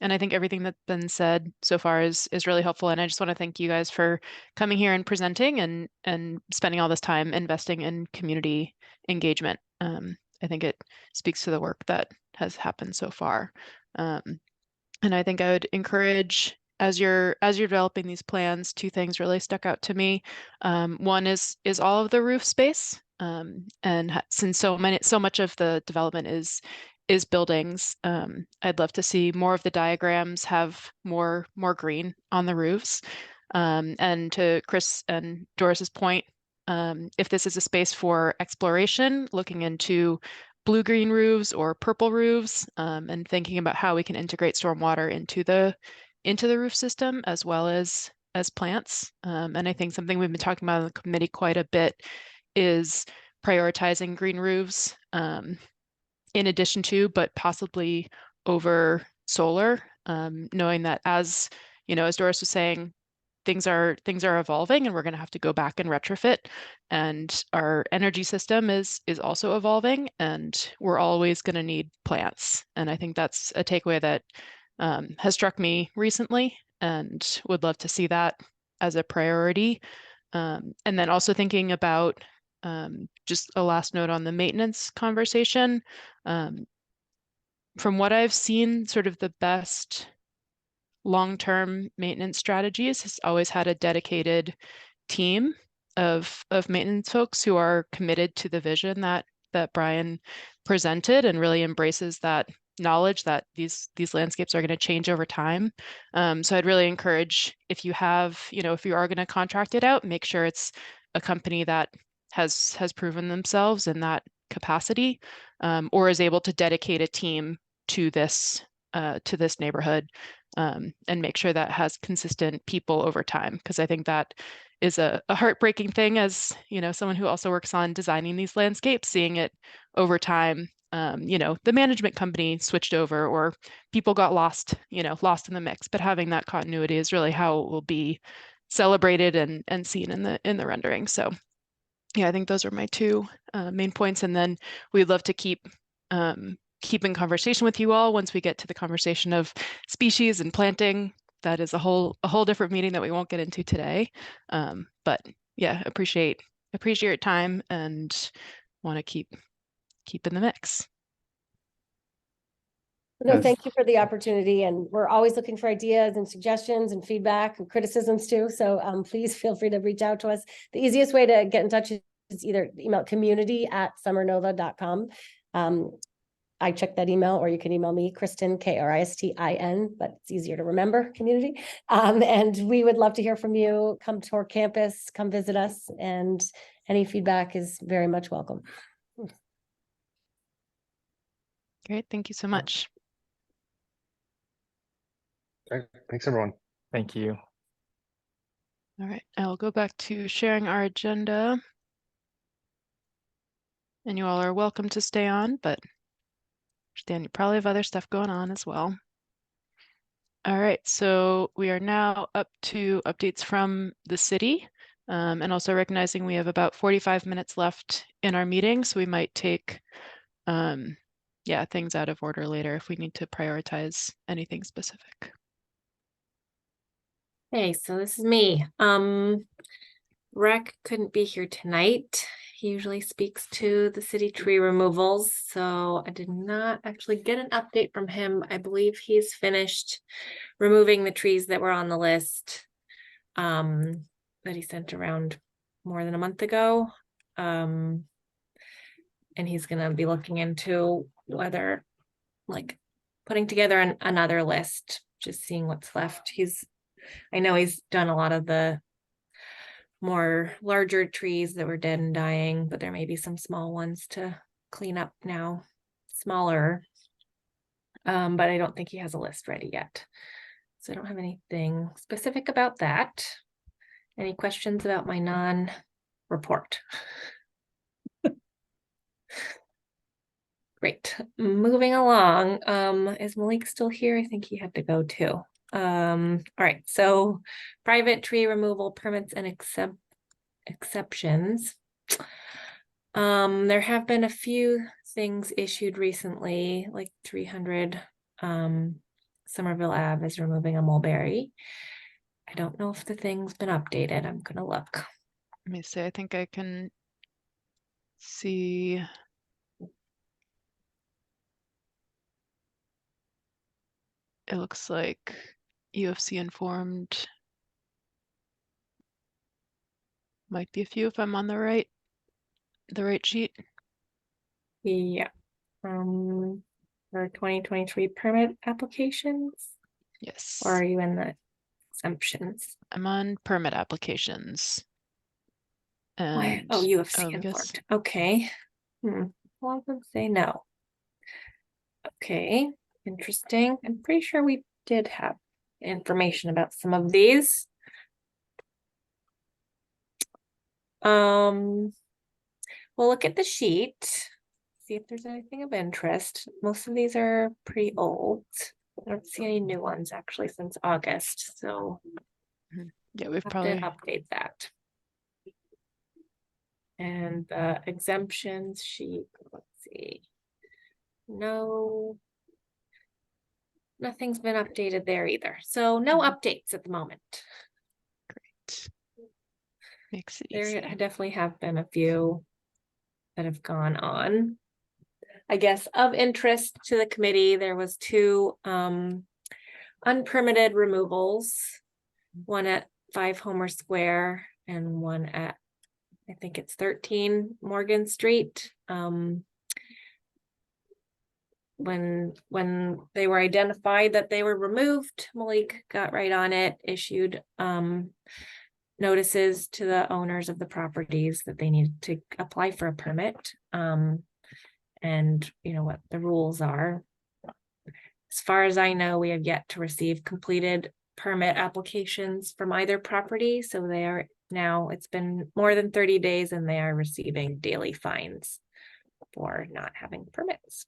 I think everything that's been said so far is really helpful. And I just want to thank you guys for coming here and presenting and spending all this time investing in community engagement. I think it speaks to the work that has happened so far. And I think I would encourage, as you're developing these plans, two things really stuck out to me. One is all of the roof space. And since so much of the development is buildings, I'd love to see more of the diagrams have more green on the roofs. And to Chris and Doris's point, if this is a space for exploration, looking into blue-green roofs or purple roofs, and thinking about how we can integrate stormwater into the roof system as well as plants. And I think something we've been talking about in the committee quite a bit is prioritizing green roofs in addition to, but possibly over solar, knowing that as Doris was saying, things are evolving and we're going to have to go back and retrofit, and our energy system is also evolving, and we're always going to need plants. And I think that's a takeaway that has struck me recently, and would love to see that as a priority. And then also thinking about just a last note on the maintenance conversation. From what I've seen, sort of the best long-term maintenance strategies has always had a dedicated team of maintenance folks who are committed to the vision that Brian presented, and really embraces that knowledge that these landscapes are going to change over time. So I'd really encourage, if you have, if you are going to contract it out, make sure it's a company that has proven themselves in that capacity, or is able to dedicate a team to this neighborhood, and make sure that has consistent people over time, because I think that is a heartbreaking thing, as someone who also works on designing these landscapes, seeing it over time. The management company switched over, or people got lost in the mix, but having that continuity is really how it will be celebrated and seen in the rendering. So yeah, I think those are my two main points. And then we'd love to keep in conversation with you all once we get to the conversation of species and planting. That is a whole different meeting that we won't get into today. But yeah, appreciate your time and want to keep in the mix. No, thank you for the opportunity, and we're always looking for ideas and suggestions and feedback and criticisms too. So please feel free to reach out to us. The easiest way to get in touch is either email community@summernova.com. I check that email, or you can email me, Kristin, Kristin, but it's easier to remember, community. And we would love to hear from you. Come to our campus, come visit us, and any feedback is very much welcome. Great, thank you so much. Okay, thanks everyone. Thank you. All right, I'll go back to sharing our agenda. And you all are welcome to stay on, but understand you probably have other stuff going on as well. All right, so we are now up to updates from the city, and also recognizing we have about 45 minutes left in our meeting, so we might take things out of order later if we need to prioritize anything specific. Hey, so this is me. Rec couldn't be here tonight. He usually speaks to the city tree removals, so I did not actually get an update from him. I believe he's finished removing the trees that were on the list that he sent around more than a month ago. And he's going to be looking into whether, like, putting together another list, just seeing what's left. I know he's done a lot of the more larger trees that were dead and dying, but there may be some small ones to clean up now, smaller. But I don't think he has a list ready yet. So I don't have anything specific about that. Any questions about my non-report? Great. Moving along. Is Malik still here? I think he had to go too. All right, so private tree removal permits and exceptions. There have been a few things issued recently, like 300 Somerville Ave is removing a mulberry. I don't know if the thing's been updated. I'm gonna look. Let me see, I think I can see. It looks like UFC informed. Might be a few if I'm on the right sheet. Yeah. For 2023 permit applications, Yes. or are you in the exemptions? I'm on permit applications. And Oh, UFC I guess informed. Okay. A lot of them say no. Okay, interesting. I'm pretty sure we did have information about some of these. We'll look at the sheet, see if there's anything of interest. Most of these are pretty old. I don't see any new ones actually since August, so yeah, we've have probably to update that. And the exemptions sheet, let's see. No, nothing's been updated there either. So no updates at the moment. Great. Makes it There easy. definitely have been a few that have gone on. I guess of interest to the committee, there was 2 unpermitted removals, one at 5 Homer Square and one at, I think it's 13 Morgan Street. When they were identified that they were removed, Malik got right on it, issued notices to the owners of the properties that they needed to apply for a permit. And you know what the rules are. As far as I know, we have yet to receive completed permit applications from either property. So they are now, it's been more than 30 days and they are receiving daily fines for not having permits.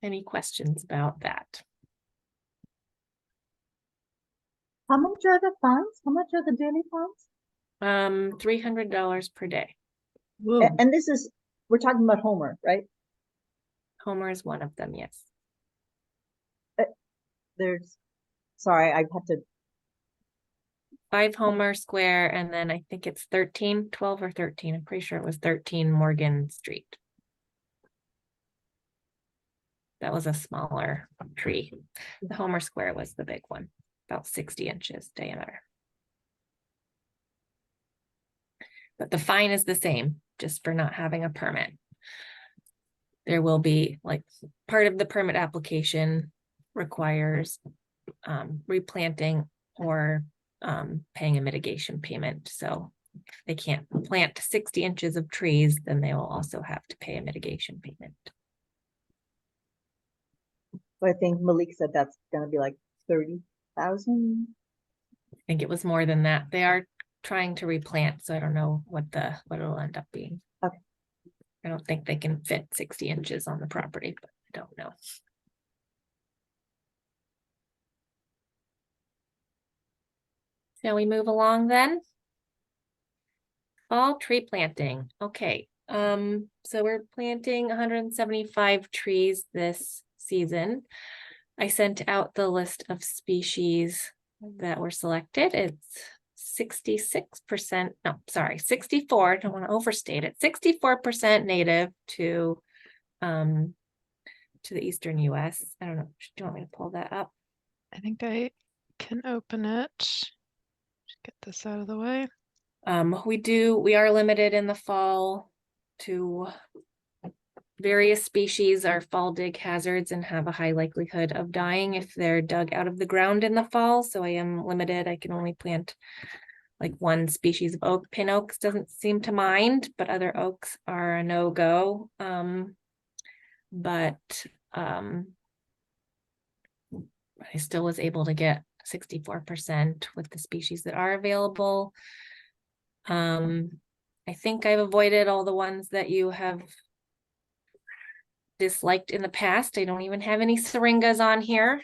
Any questions about that? How much are the fines? How much are the daily fines? $300 per day. And this is, we're talking about Homer, right? Homer is one of them, yes. There's, sorry, I have to. 5 Homer Square, and then I think it's 12 or 13. I'm pretty sure it was 13 Morgan Street. That was a smaller tree. The Homer Square was the big one, about 60 inches diameter. But the fine is the same, just for not having a permit. There will be, like, part of the permit application requires replanting or paying a mitigation payment. So if they can't plant 60 inches of trees, then they will also have to pay a mitigation payment. I think Malik said that's gonna be like 30,000. I think it was more than that. They are trying to replant, so I don't know what it'll end up being. Okay. I don't think they can fit 60 inches on the property, but I don't know. Shall we move along then? Fall tree planting. Okay. So we're planting 175 trees this season. I sent out the list of species that were selected. It's 66%, no, sorry, 64, I don't want to overstate it, 64% native to the Eastern US. I don't know, do you want me to pull that up? I think I can open it. Just get this out of the way. We are limited in the fall to various species are fall dig hazards and have a high likelihood of dying if they're dug out of the ground in the fall. So I am limited. I can only plant like one species of oak. Pin oaks doesn't seem to mind, but other oaks are a no-go. But I still was able to get 64% with the species that are available. I think I've avoided all the ones that you have disliked in the past. I don't even have any syringas on here.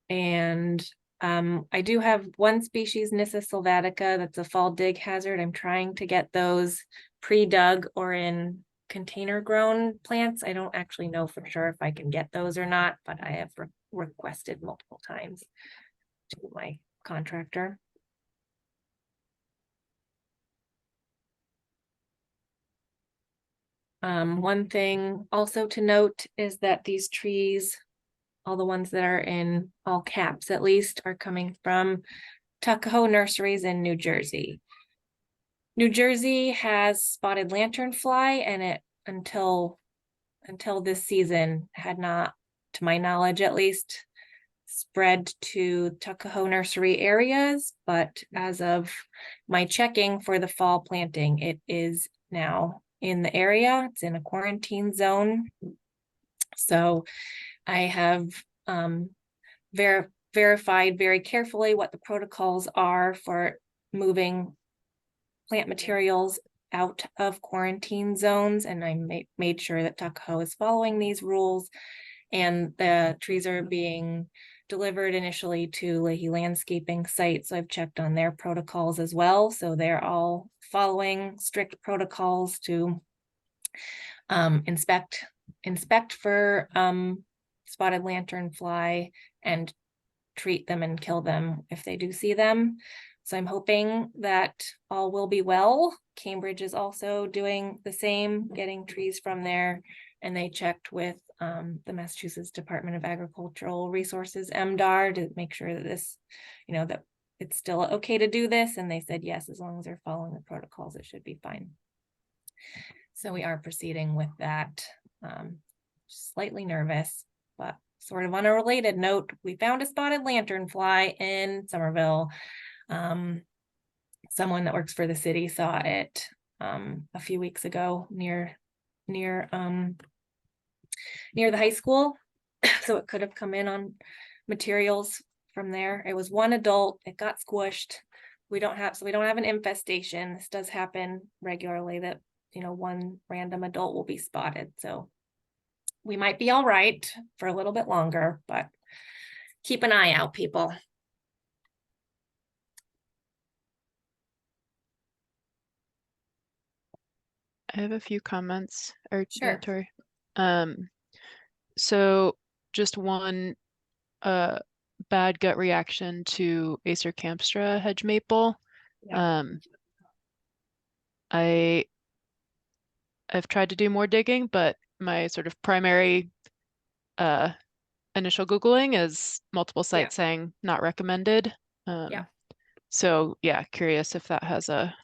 And I do have one species, Nyssa sylvatica, that's a fall dig hazard. I'm trying to get those pre-dug or in container grown plants. I don't actually know for sure if I can get those or not, but I have requested multiple times to my contractor. One thing also to note is that these trees, all the ones that are in all caps at least, are coming from Tuckahoe Nurseries in New Jersey. New Jersey has spotted lanternfly, and it until this season had not, to my knowledge at least, spread to Tuckahoe nursery areas, but as of my checking for the fall planting, it is now in the area. It's in a quarantine zone. So I have verified very carefully what the protocols are for moving plant materials out of quarantine zones, and I made sure that Tuckahoe is following these rules, and the trees are being delivered initially to Leahy Landscaping site. So I've checked on their protocols as well. So they're all following strict protocols to inspect for spotted lanternfly and treat them and kill them if they do see them. So I'm hoping that all will be well. Cambridge is also doing the same, getting trees from there, and they checked with the Massachusetts Department of Agricultural Resources, MDAR, to make sure that this, that it's still okay to do this. And they said, yes, as long as they're following the protocols, it should be fine. So we are proceeding with that. Slightly nervous, but sort of on a related note, we found a spotted lanternfly in Somerville. Someone that works for the city saw it a few weeks ago near the high school. So it could have come in on materials from there. It was one adult, it got squished. We don't have an infestation. This does happen regularly, that one random adult will be spotted. So we might be all right for a little bit longer, but keep an eye out, people. I have a few comments. Sure. Tori. So just one bad gut reaction to Acer campstra hedge maple. Yeah. I've tried to do more digging, but my sort of primary initial Googling is multiple sites saying not recommended. So yeah, curious if that has a.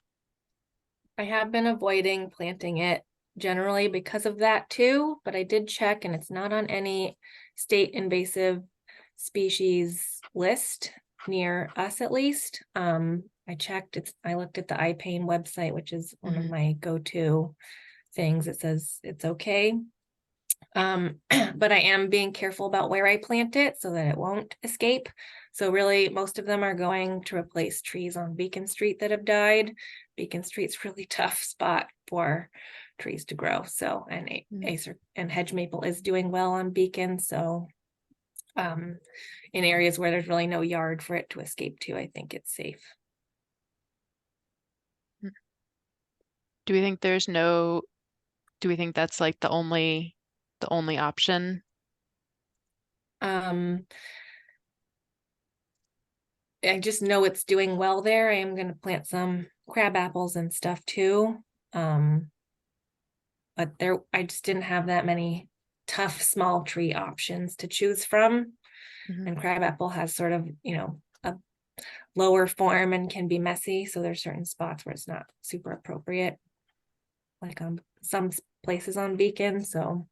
I have been avoiding planting it generally because of that too, but I did check and it's not on any state invasive species list near us, at least. I checked, I looked at the iPain website, which is one of my go-to things. It says it's okay. But I am being careful about where I plant it so that it won't escape. So really, most of them are going to replace trees on Beacon Street that have died. Beacon Street's really tough spot for trees to grow. So, and Acer and hedge maple is doing well on Beacon. So in areas where there's really no yard for it to escape to, I think it's safe. Do we think that's like the only option? I just know it's doing well there. I am going to plant some crab apples and stuff too. But I just didn't have that many tough small tree options to choose from. And crabapple has sort of, a lower form and can be messy. So there's certain spots where it's not super appropriate, like on some places on Beacon. So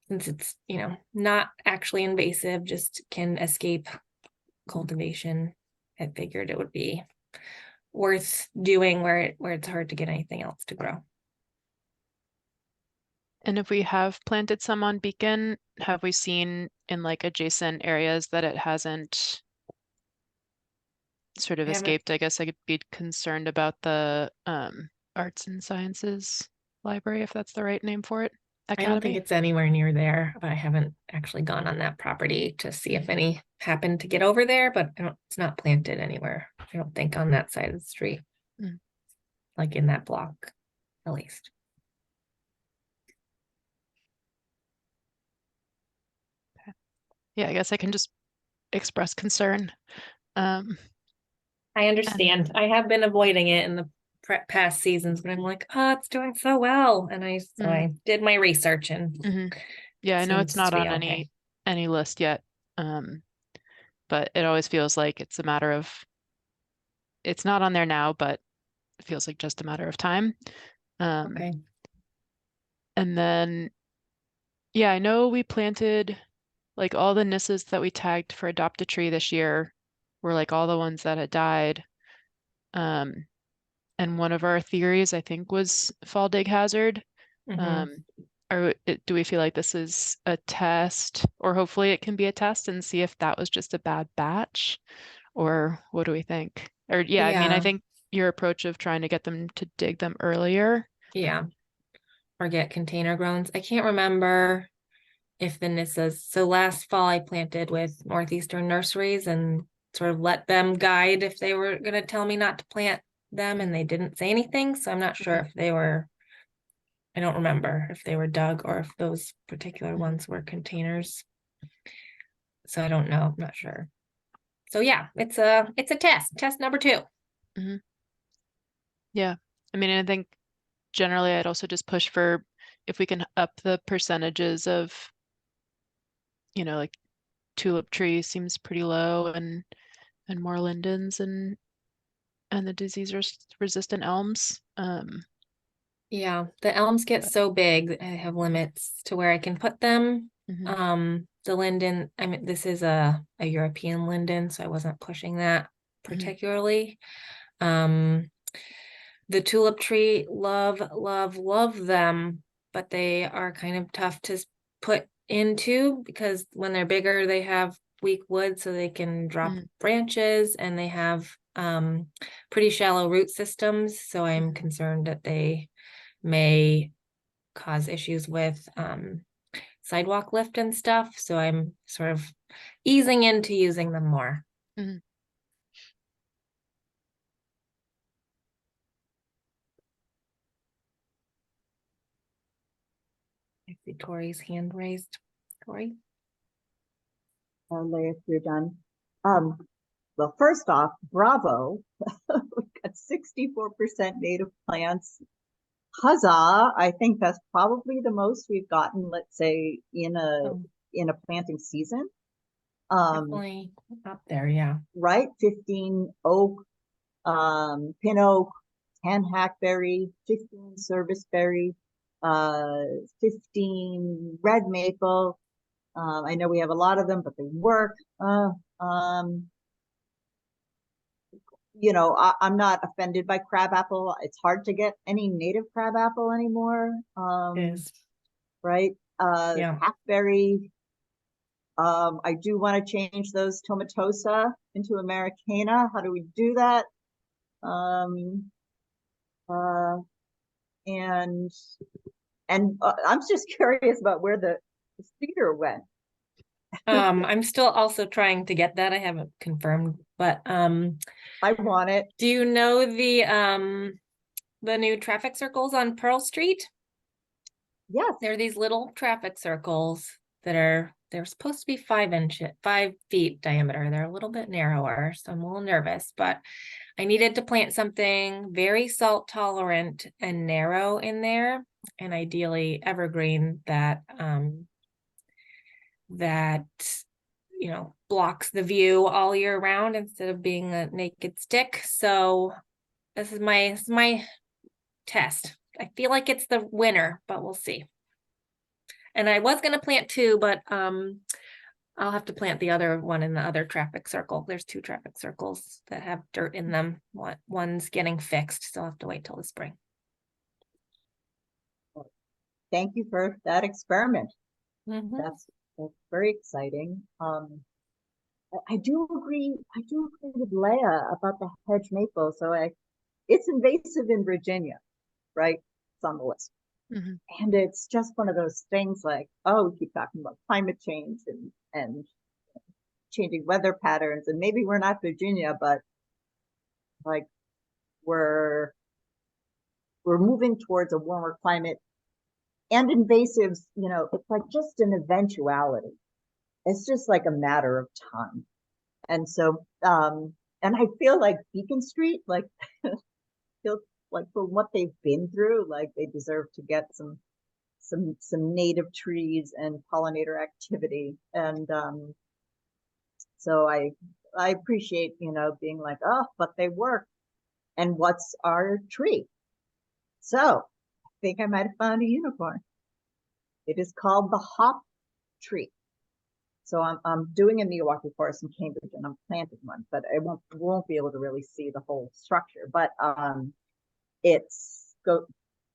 since it's, not actually invasive, just can escape cultivation, I figured it would be worth doing where it's hard to get anything else to grow. And if we have planted some on Beacon, have we seen in like adjacent areas that it hasn't sort of escaped? I guess I could be concerned about the Arts and Sciences Library, if that's the right name for it. at I don't think Kathy? it's anywhere near there, but I haven't actually gone on that property to see if any happened to get over there, but it's not planted anywhere. I don't think on that side of the street. Mm. Like in that block, at least. Yeah, I guess I can just express concern. I understand. I have been avoiding it in the past seasons, but I'm like, oh, it's doing so well. And I did my research and Yeah, I know it's seems not to be on okay. any list yet. But it always feels like it's a matter of it's not on there now, but it feels like just a matter of time. Okay. And then yeah, I know we planted like all the nisses that we tagged for Adopt a Tree this year were like all the ones that had died. And one of our theories, I think, was fall dig hazard. Mhm. Do we feel like this is a test, or hopefully it can be a test and see if that was just a bad batch, or what do we think? Or yeah, I mean, I Yeah. think your approach of trying to get them to dig them earlier. Yeah. Or get container growns. I can't remember if the nisses. So last fall I planted with Northeastern Nurseries and sort of let them guide if they were going to tell me not to plant them, and they didn't say anything. So I'm not sure if they were, I don't remember if they were dug or if those particular ones were containers. So I don't know. I'm not sure. So yeah, it's a test number 2. Yeah. I mean, I think generally I'd also just push for if we can up the percentages of, like tulip tree seems pretty low and more lindens and the disease resistant elms. Yeah, the elms get so big that I have limits to where I can put them. The linden, I mean, this is a European linden, so I wasn't pushing that particularly. The tulip tree, love, love, love them, but they are kind of tough to put into because when they're bigger, they have weak wood, so they can drop branches, and they have pretty shallow root systems. So I'm concerned that they may cause issues with sidewalk lift and stuff. So I'm sort of easing into using them more. I see Tori's hand raised. Tori? Leah, if you're done. Well, first off, bravo. We've got 64% native plants. Huzzah. I think that's probably the most we've gotten, let's say, in a planting season. Definitely up there, yeah. Right? 15 oak, pin oak, 10 hackberry, 15 serviceberry, 15 red maple. I know we have a lot of them, but they work. I'm not offended by crabapple. It's hard to get any native crabapple anymore. Right? Hackberry. I do want to change those tomatosa into Americana. How do we do that? And I'm just curious about where the cedar went. I'm still also trying to get that. I haven't confirmed, but I want it. Do you know the new traffic circles on Pearl Street? Yes. There are these little traffic circles that they're supposed to be 5 feet diameter. They're a little bit narrower, so I'm a little nervous, but I needed to plant something very salt tolerant and narrow in there, and ideally evergreen that blocks the view all year round instead of being a naked stick. So this is my test. I feel like it's the winner, but we'll see. And I was going to plant 2, but I'll have to plant the other one in the other traffic circle. There's 2 traffic circles that have dirt in them. One's getting fixed, so I'll have to wait till the spring. Thank you for that experiment. That's very exciting. I do agree with Leah about the hedge maple. So it's invasive in Virginia, right? It's on the list. Mhm. And it's just one of those things like, oh, we keep talking about climate change and changing weather patterns, and maybe we're not Virginia, but like we're moving towards a warmer climate, and invasives, it's like just an eventuality. It's just like a matter of time. And so, and I feel like Beacon Street, like, feel like for what they've been through, like they deserve to get some native trees and pollinator activity. And so I appreciate, being like, oh, but they work. And what's our tree? So I think I might have found a unicorn. It is called the hop tree. So I'm doing a Milwaukee forest in Cambridge, and I'm planting one, but I won't be able to really see the whole structure. But it's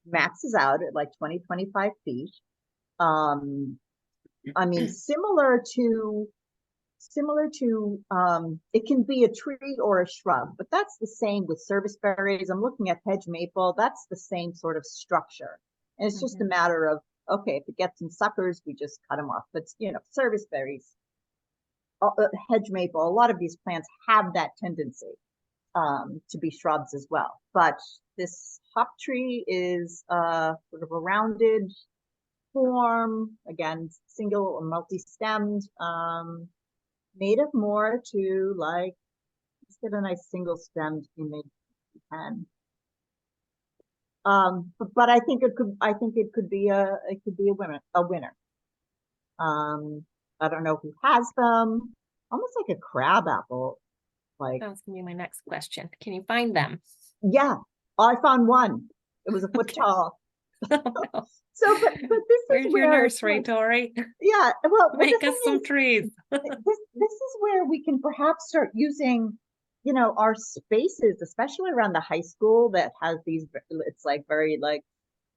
maxes out at like 20-25 feet. I mean, similar to it can be a tree or a shrub, but that's the same with service berries. I'm looking at hedge maple. That's the same sort of structure. And it's just a matter of, okay, if it gets some suckers, we just cut them off. But, service berries, hedge maple, a lot of these plants have that tendency to be shrubs as well. But this hop tree is sort of a rounded form, again, single or multi-stemmed, native more to like, let's get a nice single stemmed image if you can. But I think it could be a winner. I don't know who has them. Almost like a crab apple. Like, That's gonna be my next question. Can you find them? yeah, I found one. It was a foot tall. Oh, no. So, but this Where's is your where nursery, Tori? Yeah, well, Make us some trees. this is where we can perhaps start using, our spaces, especially around the high school that has these. It's like very like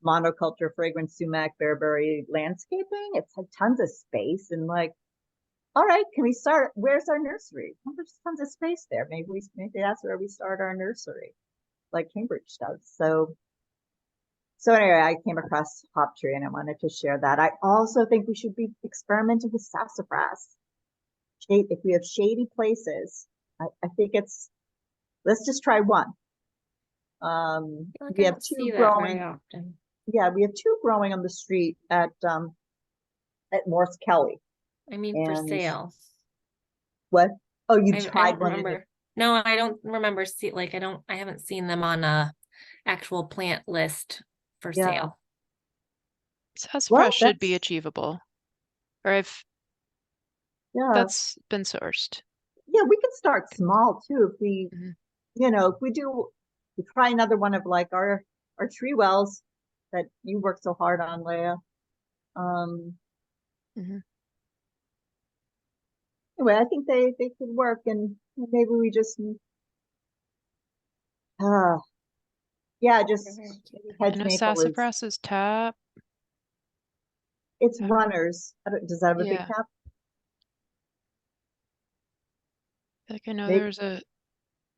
monoculture, fragrant sumac, bearberry landscaping. It's like tons of space, and like, all right, can we start? Where's our nursery? Well, there's tons of space there. Maybe that's where we start our nursery, like Cambridge does. So anyway, I came across hop tree and I wanted to share that. I also think we should be experimenting with sassafras. If we have shady places, I think let's just try one. We have two growing. Yeah, we have two growing on the street at Morse Kelly. I mean, for sale. What? Oh, you I tried don't one? remember. No, I don't remember. I haven't seen them on a actual plant list for sale. Sassafras should be achievable, or if that's been sourced. Yeah, we can start small too. If we, if we try another one of like our tree wells that you worked so hard on, Leah. Anyway, I think they could work, and maybe we just just hedge maple sassafras is tap. It's runners. Does that have a big tap? Like I know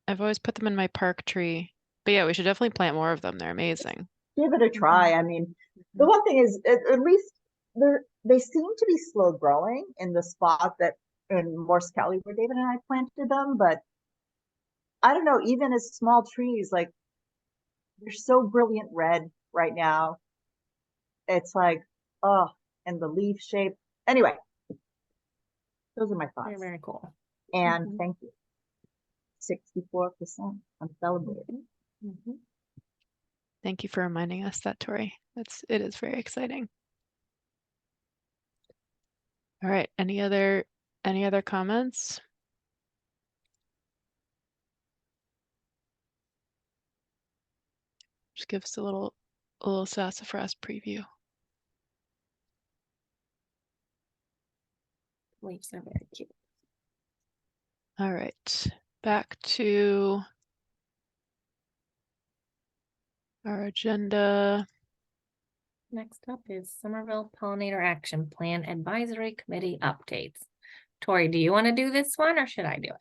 I've always put them in my park tree, but yeah, we should definitely plant more of them. They're amazing. Give it a try. I mean, the one thing is, at least they seem to be slow growing in the spot that in Morse Kelly where David and I planted them, but I don't know, even as small trees, like they're so brilliant red right now. It's like, oh, and the leaf shape. Anyway, those are my thoughts. They're very cool. And thank you. 64%. I'm celebrating. Thank you for reminding us that, Tori. It is very exciting. All right. Any other comments? Just give us a little sassafras preview. Leaves are very cute. All right. Back to our agenda. Next up is Somerville Pollinator Action Plan Advisory Committee updates. Tori, do you want to do this one or should I do it?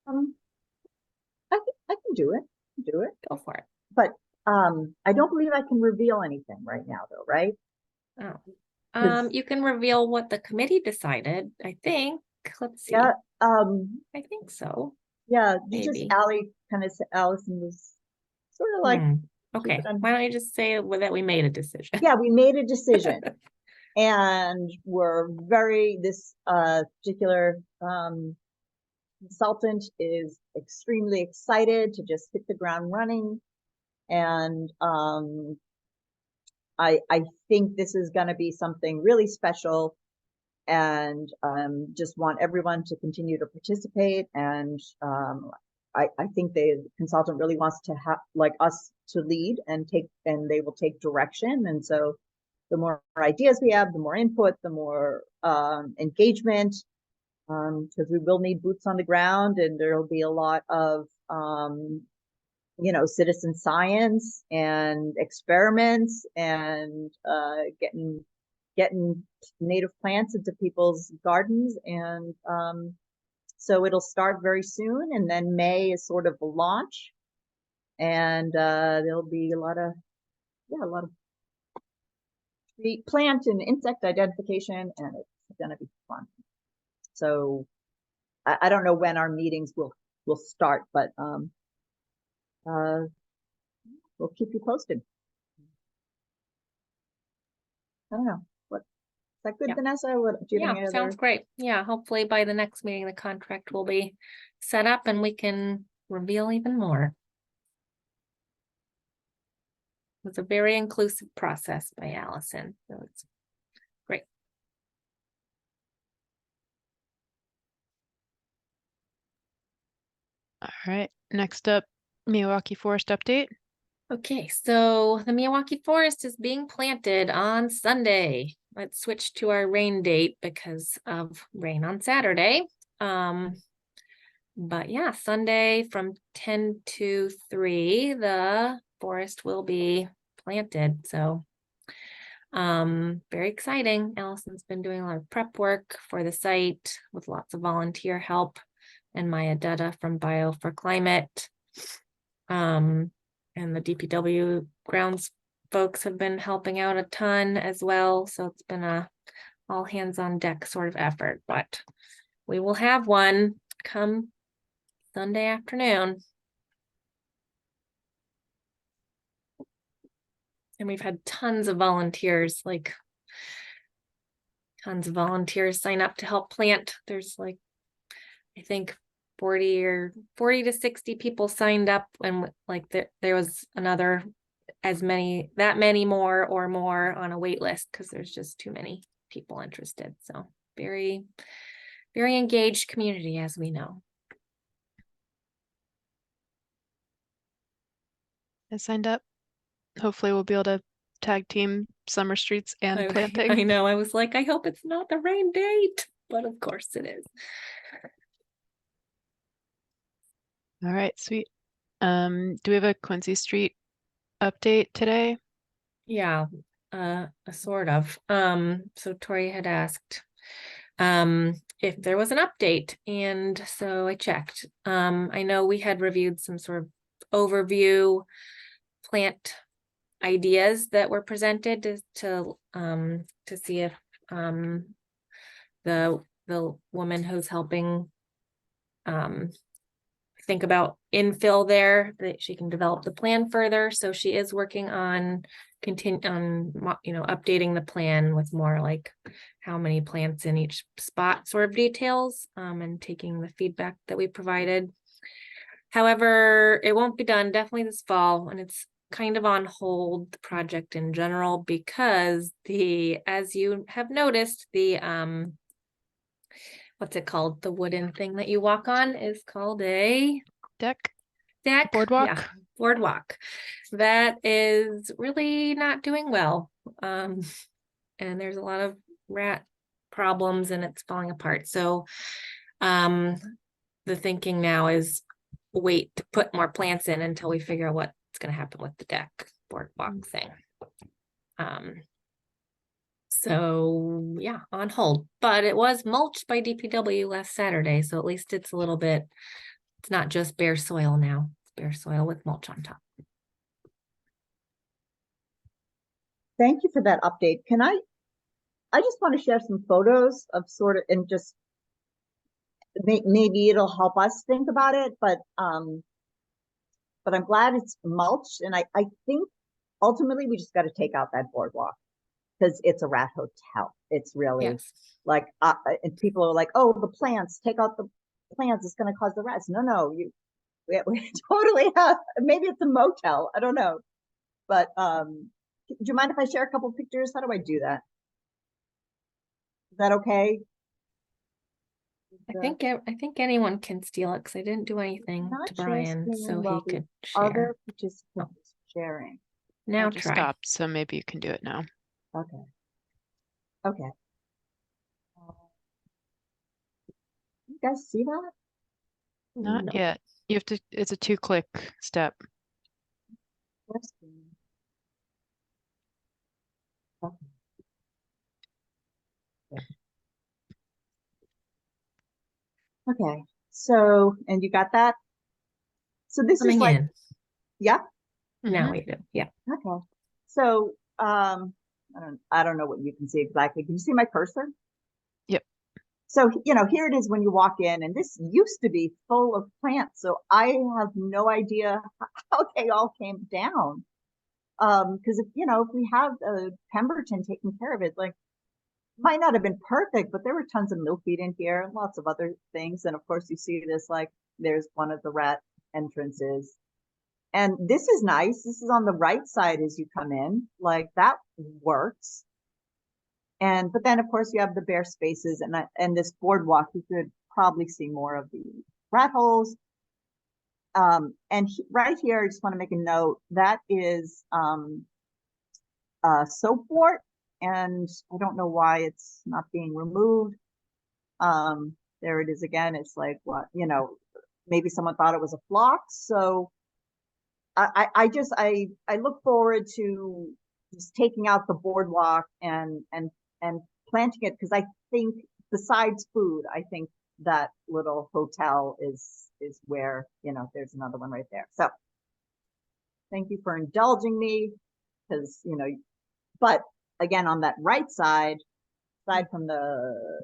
I can do it. Go for it. But I don't believe I can reveal anything right now though, right? Oh, you can reveal what the committee decided, I think. Let's see. Yeah, I think so. yeah, you just, Maybe. Allison was sort of like, Okay, why don't you just say that we made a decision? yeah, we made a decision. And we're this particular consultant is extremely excited to just hit the ground running. And I think this is going to be something really special, and just want everyone to continue to participate. And I think the consultant really wants to have like us to lead and they will take direction. And so the more ideas we have, the more input, the more engagement, because we will need boots on the ground, and there'll be a lot of citizen science and experiments, and getting native plants into people's gardens. And so it'll start very soon, and then May is sort of the launch, and there'll be a lot of tree, plant and insect identification, and it's gonna be fun. So I don't know when our meetings will start, but we'll keep you posted. I don't know. Is that good, Yeah. Vanessa? Do you have any Sounds great. Yeah, hopefully by the next meeting, the contract will be set up and we can reveal even more. It was a very inclusive process by Allison. So it's great. All right, next up, Milwaukee Forest update. Okay, so the Milwaukee Forest is being planted on Sunday. Let's switch to our rain date because of rain on Saturday. But yeah, Sunday from 10 to 3, the forest will be planted. So very exciting. Allison's been doing a lot of prep work for the site with lots of volunteer help, and Maya Dutta from Bio for Climate. And the DPW grounds folks have been helping out a ton as well. So it's been a all hands on deck sort of effort, but we will have one come Sunday afternoon. And we've had tons of volunteers, sign up to help plant. There's I think 40 to 60 people signed up, and there was another that many more on a wait list because there's just too many people interested. So very, very engaged community, as we know. I signed up. Hopefully we'll be able to tag team summer streets and planting. I know. I was like, I hope it's not the rain date, but of course it is. All right, sweet. Do we have a Quincy Street update today? Yeah, sort of. So Tori had asked if there was an update, and so I checked. I know we had reviewed some sort of overview plant ideas that were presented to see if the woman who's helping think about infill there, that she can develop the plan further. So she is working on updating the plan with more like how many plants in each spot sort of details, and taking the feedback that we provided. However, it won't be done definitely this fall, and it's kind of on hold, the project in general, because as you have noticed, the what's it called? The wooden thing that you walk on is called a deck. Boardwalk. Yeah, boardwalk. That is really not doing well. And there's a lot of rat problems and it's falling apart. So the thinking now is wait to put more plants in until we figure out what's going to happen with the deck boardwalk thing. So yeah, on hold, but it was mulched by DPW last Saturday. So at least it's a little bit, it's not just bare soil now, it's bare soil with mulch on top. Thank you for that update. I just want to share some photos of sort of, and just maybe it'll help us think about it, but I'm glad it's mulched. And I think ultimately we just got to take out that boardwalk because it's a rat hotel. It's really Yes. like, and people are like, oh, the plants, take out the plants. It's going to cause the rats. No, we totally have, maybe it's a motel. I don't know. But do you mind if I share a couple pictures? How do I do that? Is that okay? I think anyone can steal it because I didn't do anything Not to Brian, sharing so while he the could share. other participants sharing. Now I just try. stopped, so maybe you can do it now. Okay. Okay. You guys see that? Not No. yet. You have to, it's a 2-click step. Where's the- Okay. Okay. So, and you got that? So this is Coming like, in. yeah. Now Mhm. we do. Yeah. Okay. So, I don't know what you can see exactly. Can you see my cursor? Yep. So, here it is when you walk in, and this used to be full of plants. So I have no idea how they all came down. Because if we have Pemberton taking care of it, like, might not have been perfect, but there were tons of milkweed in here and lots of other things. And of course, you see this, like, there's one of the rat entrances. And this is nice. This is on the right side as you come in, like that works. But then of course you have the bare spaces and this boardwalk. You could probably see more of the rat holes. Right here, I just want to make a note that is soapwort, and I don't know why it's not being removed. There it is again. It's like, what, maybe someone thought it was a phlox. So I look forward to just taking out the boardwalk and planting it, because I think besides food, I think that little hotel is where, there's another one right there. So thank you for indulging me, because but again, on that right side, aside from the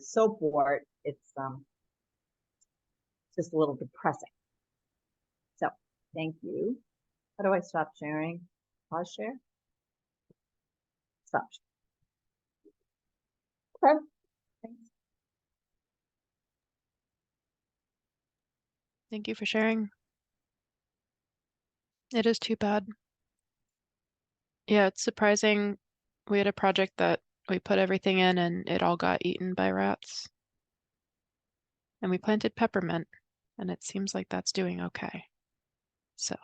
soapwort, it's just a little depressing. So thank you. How do I stop sharing? Pause share? Stop. Okay. Thanks. Thank you for sharing. It is too bad. Yeah, it's surprising. We had a project that we put everything in and it all got eaten by rats. And we planted peppermint, and it seems like that's doing okay. So.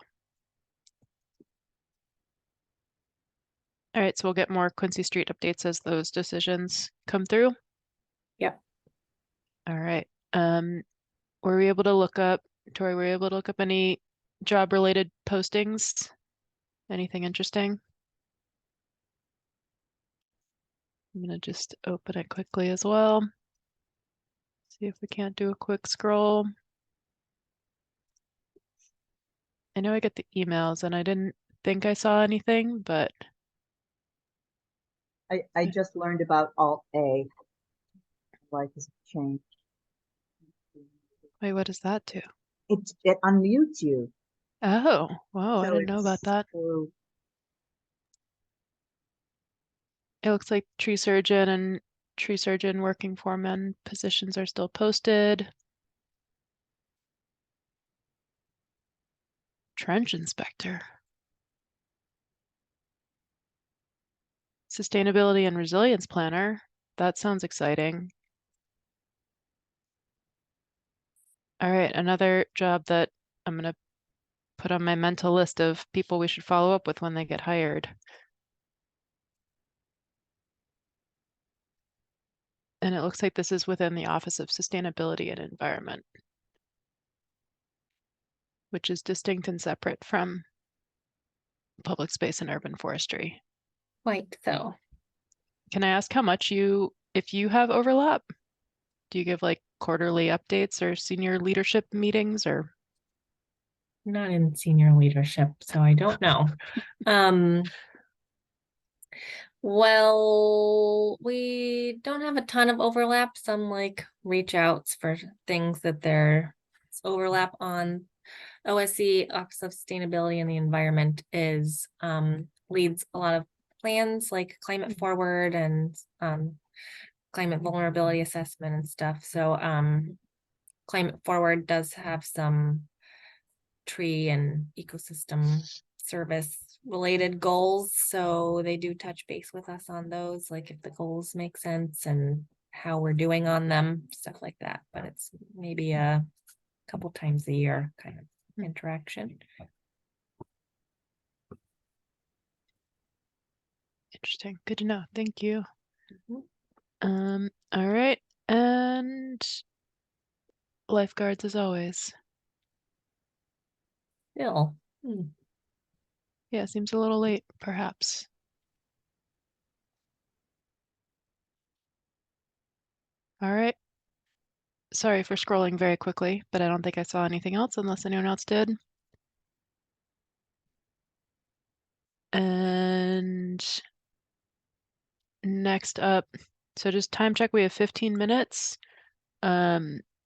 All right, so we'll get more Quincy Street updates as those decisions come through. Yep. All right. Were we able to look up, Tori, were you able to look up any job-related postings? Anything interesting? I'm gonna just open it quickly as well. See if we can't do a quick scroll. I know I get the emails and I didn't think I saw anything, but I just learned about Alt A. Life has changed. wait, what does that do? It unmutes you. Oh, whoa, I So didn't know about that. so It looks like tree surgeon and tree surgeon working foreman positions are still posted. Trench inspector. Sustainability and resilience planner. That sounds exciting. All right, another job that I'm gonna put on my mental list of people we should follow up with when they get hired. And it looks like this is within the Office of Sustainability and Environment, which is distinct and separate from public space and urban forestry. Quite so. Can I ask how much if you have overlap? Do you give like quarterly updates or senior leadership meetings or? Not in senior leadership, so I don't know. Well, we don't have a ton of overlap. Some like reach outs for things that there's overlap on. OSC, Office of Sustainability and the Environment, is leads a lot of plans like climate forward and climate vulnerability assessment and stuff. So climate forward does have some tree and ecosystem service related goals. So they do touch base with us on those, like if the goals make sense and how we're doing on them, stuff like that. But it's maybe a couple times a year kind of interaction. Interesting. Good to know. Thank you. Mhm. All right. And lifeguards as always. Bill. Yeah, seems a little late, perhaps. All right. Sorry for scrolling very quickly, but I don't think I saw anything else unless anyone else did. And next up, so just time check, we have 15 minutes.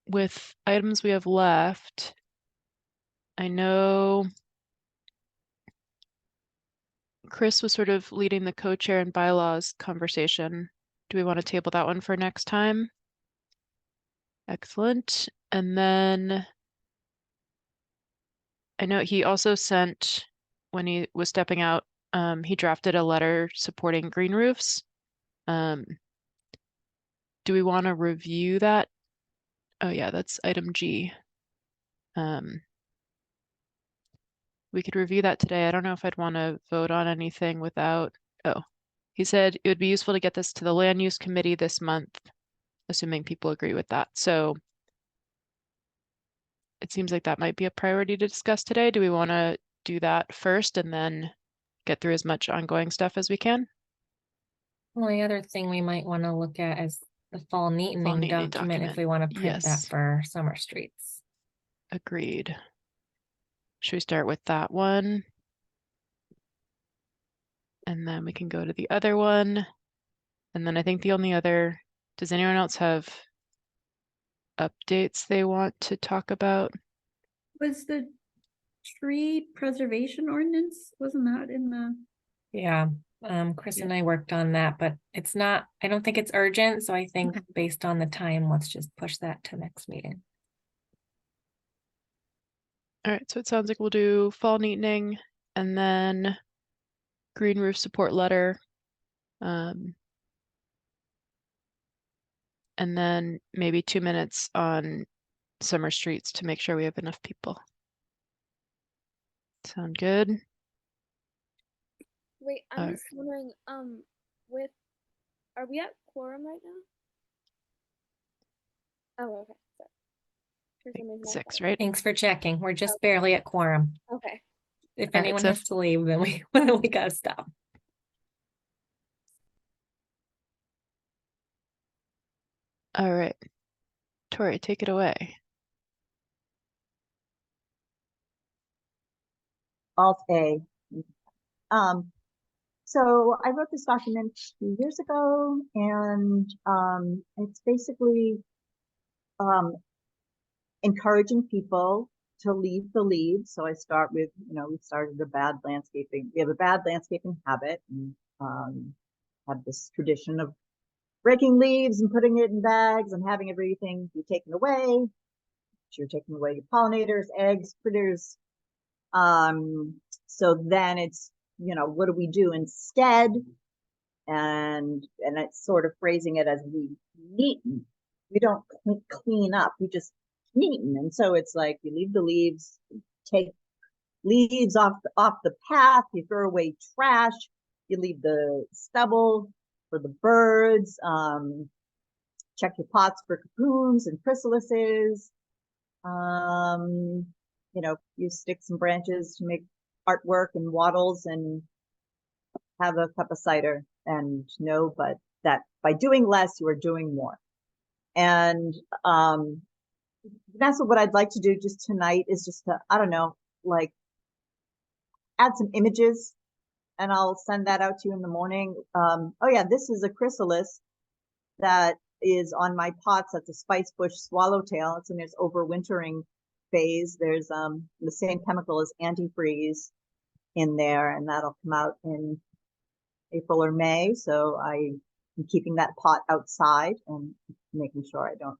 With items we have left, I know Chris was sort of leading the co-chair and bylaws conversation. Do we want to table that one for next time? Excellent. And then I know he also sent, when he was stepping out, he drafted a letter supporting green roofs. Do we want to review that? Oh yeah, that's item G. We could review that today. I don't know if I'd want to vote on anything without, oh, he said it would be useful to get this to the land use committee this month, assuming people agree with that. So it seems like that might be a priority to discuss today. Do we want to do that first and then get through as much ongoing stuff as we can? Well, the other thing we might want to look at is the fall neatening document if we want to print that Yes. for summer streets. Agreed. Should we start with that one? And then we can go to the other one. And then I think the only other, does anyone else have updates they want to talk about? Was the tree preservation ordinance, wasn't that in the? Yeah, Chris and I worked on that, but it's not, I don't think it's urgent. So I think based on the time, let's just push that to next meeting. All right, so it sounds like we'll do fall neatening and then green roof support letter. And then maybe 2 minutes on summer streets to make sure we have enough people. Sound good? Wait, I'm just wondering, are we at quorum right now? Oh, okay. Sorry. For some reason I 6, thought- right? Thanks for checking. We're just barely at quorum. Okay. If All right, anyone so has to leave, then we gotta stop. all right. Tori, take it away. Alt A. So I wrote this document 2 years ago, and it's basically encouraging people to leave the leaves. So I start with, we started a bad landscaping. We have a bad landscaping habit, and have this tradition of breaking leaves and putting it in bags and having everything be taken away. So you're taking away your pollinators, eggs, critters. So then it's, what do we do instead? And it's sort of phrasing it as we neaten. We don't clean up, we just neaten. And so it's like you leave the leaves, take leaves off the path, you throw away trash, you leave the stubble for the birds, check your pots for cocoons and chrysalises. Use sticks and branches to make artwork and wattles, and have a cup of cider, and know but that by doing less, you are doing more. And that's what I'd like to do just tonight, is just to, I don't know, like add some images and I'll send that out to you in the morning. Oh yeah, this is a chrysalis that is on my pots. That's a spice bush swallowtail. It's in its overwintering phase. There's the same chemical as antifreeze in there, and that'll come out in April or May. So I'm keeping that pot outside and making sure I don't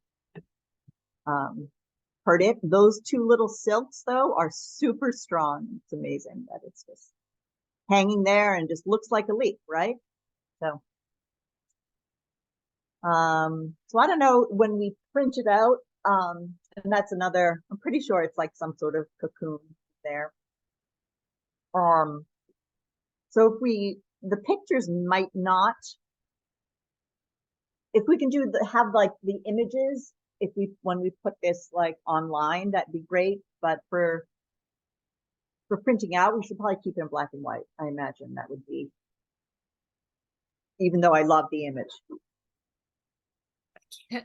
hurt it. Those two little silks though are super strong. It's amazing that it's just hanging there and just looks like a leaf, right? So so I don't know when we print it out, and that's another, I'm pretty sure it's like some sort of cocoon there. So if the pictures might not, if we can have like the images, when we put this like online, that'd be great. But for printing out, we should probably keep it in black and white. I imagine that would be, even though I love the image.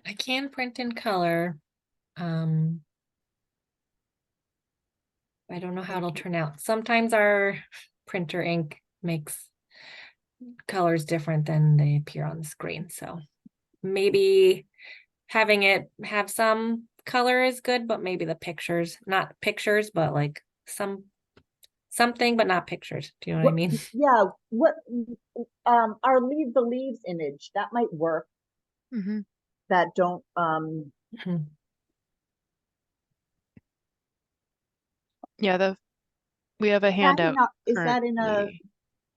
I can print in color. I don't know how it'll turn out. Sometimes our printer ink makes colors different than they appear on the screen. So maybe having it have some color is good, but maybe the pictures, not pictures, but like something, but not pictures. Do you know what I mean? Yeah. Our Leave the Leaves image, that might work. Mm-hmm. That don't, Yeah, we have a handout. Is that in currently.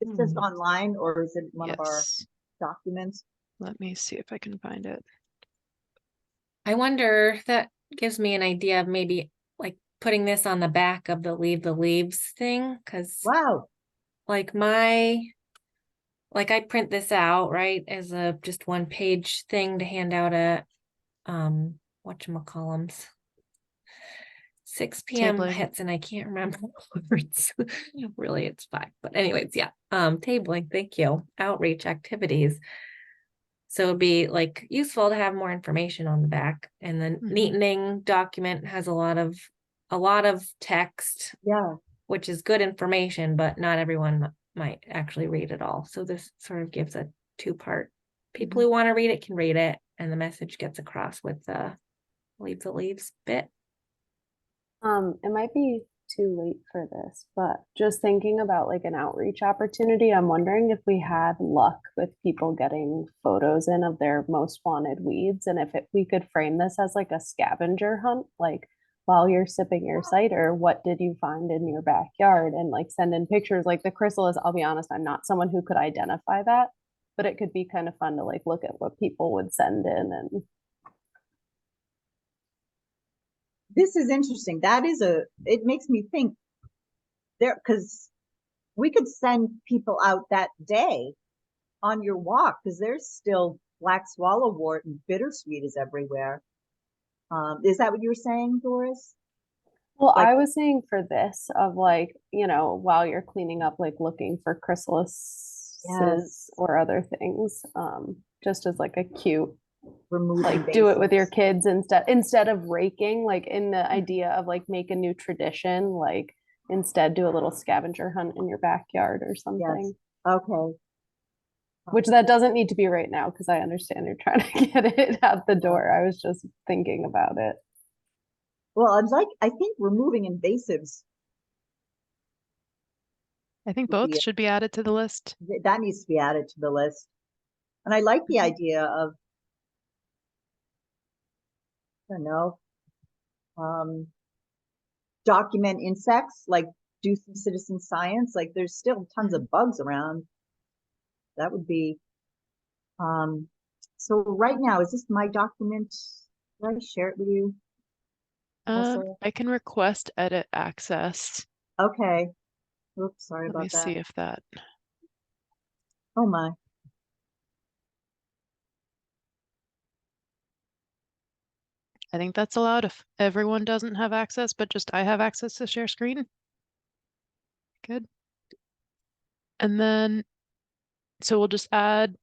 it's just online, or is it one of our Yes. documents? Let me see if I can find it. I wonder if that gives me an idea of maybe like putting this on the back of the Leave the Leaves thing, because wow, like I print this out, right, as a just 1-page thing to hand out at whatchamacallums. 6 p.m. Tabling. hits and I can't remember words. Really, it's 5. But anyways, yeah. Tabling, thank you. Outreach activities. So it'd be like useful to have more information on the back. And then neatening document has a lot of text. Yeah. Which is good information, but not everyone might actually read it all. So this sort of gives a 2-part. People who want to read it can read it, and the message gets across with the Leave the Leaves bit. It might be too late for this, but just thinking about like an outreach opportunity, I'm wondering if we had luck with people getting photos in of their most wanted weeds, and if we could frame this as like a scavenger hunt, like while you're sipping your cider, what did you find in your backyard, and like send in pictures. Like the chrysalis, I'll be honest, I'm not someone who could identify that, but it could be kind of fun to like look at what people would send in. And this is interesting. It makes me think there, because we could send people out that day on your walk, because there's still black swallowwort and bittersweet is everywhere. Is that what you were saying, Doris? well, I was saying for this of like, while you're cleaning up, like looking for chrysalises or other things, just as like a cute, like do it with your kids instead of raking, like in the idea of like make a new tradition, like instead do a little scavenger hunt in your backyard or something. Yes. Okay. Which that doesn't need to be right now, because I understand you're trying to get it out the door. I was just thinking about it. Well, I think removing invasives. I think both should be added to the list. That needs to be added to the list. And I like the idea of, I don't know, document insects, like do some citizen science. Like there's still tons of bugs around. That would be, so right now, is this my document? Did I share it with you? I can request edit access. Okay. Oops, sorry about that. Let me see if that. Oh my. I think that's allowed if everyone doesn't have access, but just I have access to share screen. Good. And then, so we'll just add,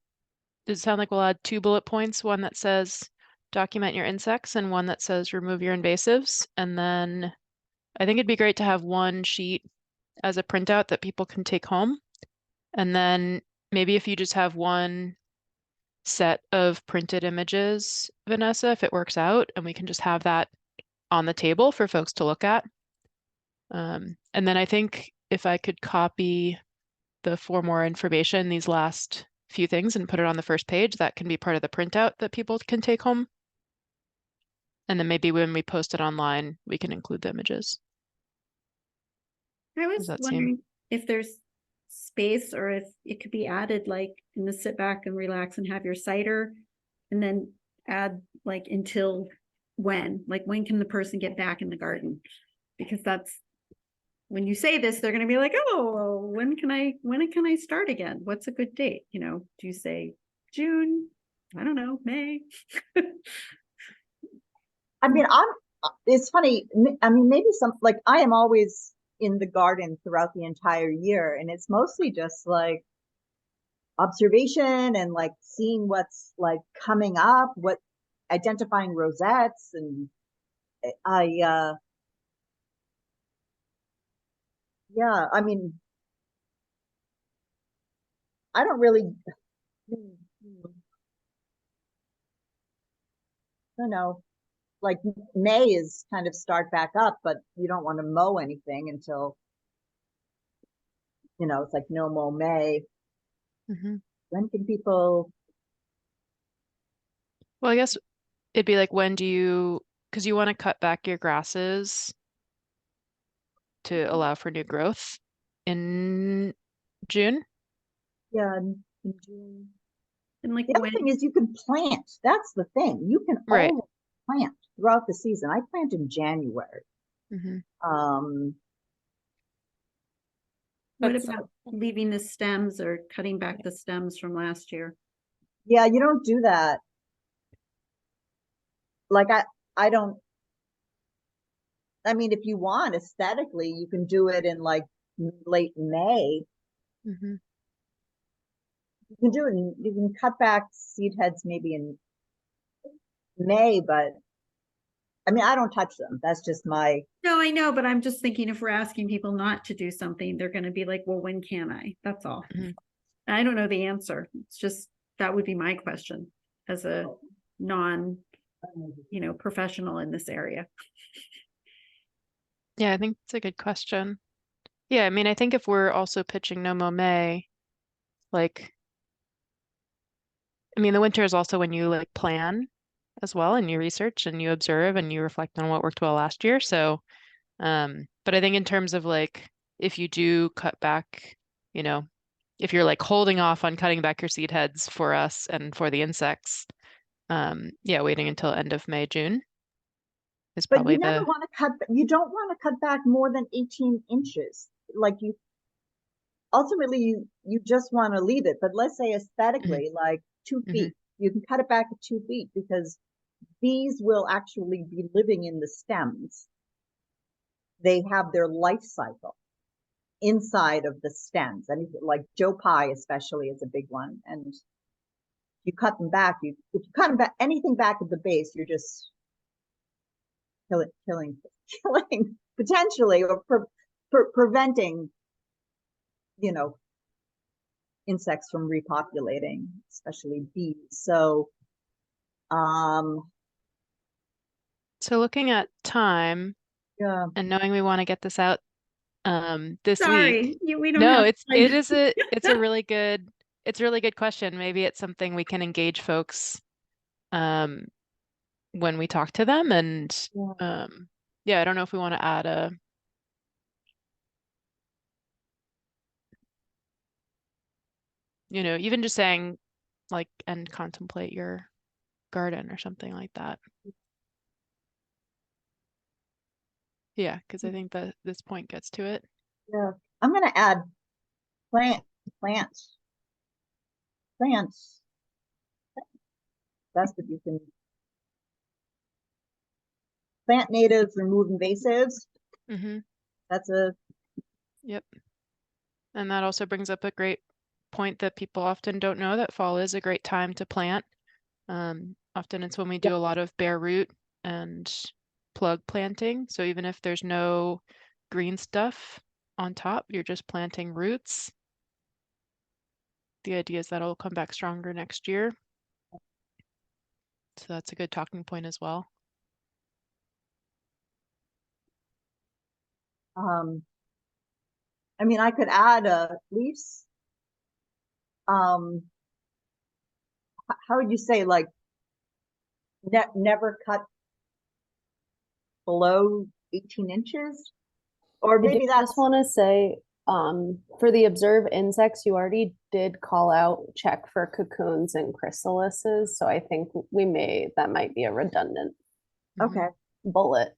does it sound like we'll add 2 bullet points, one that says document your insects and one that says remove your invasives. And then I think it'd be great to have one sheet as a printout that people can take home. And then maybe if you just have one set of printed images, Vanessa, if it works out, and we can just have that on the table for folks to look at. And then I think if I could copy for more information, these last few things, and put it on the first page, that can be part of the printout that people can take home. And then maybe when we post it online, we can include the images. I was Does that wondering if there's space or if it could be added like in the sit back and relax and have your cider and then add like until when can the person get back in the garden? Because that's when you say this, they're going to be like, oh, when can I start again? What's a good date? You know, do you say June? I don't know, May. I mean, it's funny. I mean, maybe like I am always in the garden throughout the entire year, and it's mostly just like observation and like seeing what's like coming up, identifying rosettes, and yeah, I mean, I don't really, I don't know, like May is kind of start back up, but you don't want to mow anything until, it's like no mow May. Mm-hmm. When can people? Well, I guess it'd be like, when do you, because you want to cut back your grasses to allow for new growth in June? Yeah, in June. And like the other thing is you can plant. That's the thing. You can Right. always plant throughout the season. I plant in January. Mm-hmm. What That's- about leaving the stems or cutting back the stems from last year? Yeah, you don't do that. Like I don't. I mean, if you want aesthetically, you can do it in like late May. Mm-hmm. You can do it. You can cut back seed heads maybe in May, but I mean, I don't touch them. That's just my. No, I know, but I'm just thinking if we're asking people not to do something, they're going to be like, well, when can I? That's all. Mm-hmm. I don't know the answer. It's just, that would be my question as a non, professional in this area. Yeah, I think it's a good question. Yeah, I mean, I think if we're also pitching No Mow May, like, I mean, the winter is also when you like plan as well, and you research and you observe and you reflect on what worked well last year. So, but I think in terms of like, if you do cut back, if you're like holding off on cutting back your seed heads for us and for the insects, yeah, waiting until end of May, June is But probably you never want to cut. You don't want to cut back more than 18 inches. Like ultimately you just want to leave it. But let's say aesthetically, like 2 feet, you can cut it back at 2 feet because bees will actually be living in the stems. They have their life cycle inside of the stems, and like Joe Pye especially is a big one. And you cut them back. If you cut them back, anything back at the base, you're just killing potentially, or preventing, insects from repopulating, especially bees. So, so looking at time, yeah, and knowing we want to get this out this Sorry, week. we don't No, have time. it's a really good question. Maybe it's something we can engage folks when we talk to them, and yeah, I don't know if we want to add even just saying like, and contemplate your garden or something like that. Yeah, because I think that this point gets to it. Yeah, I'm gonna add plants. That's what you can plant natives, remove invasives. Mm-hmm. That's Yep. And that also brings up a great point that people often don't know, that fall is a great time to plant. Often it's when we do a lot of bare root and plug planting. So even if there's no green stuff on top, you're just planting roots. the idea is that it'll come back stronger next year. So that's a good talking point as well. I mean, I could add leaves. How would you say, like, never cut below 18 inches? Or I maybe do that's just want to say, for the observe insects, you already did call out check for cocoons and chrysalises. So I think that might be a redundant okay. bullet.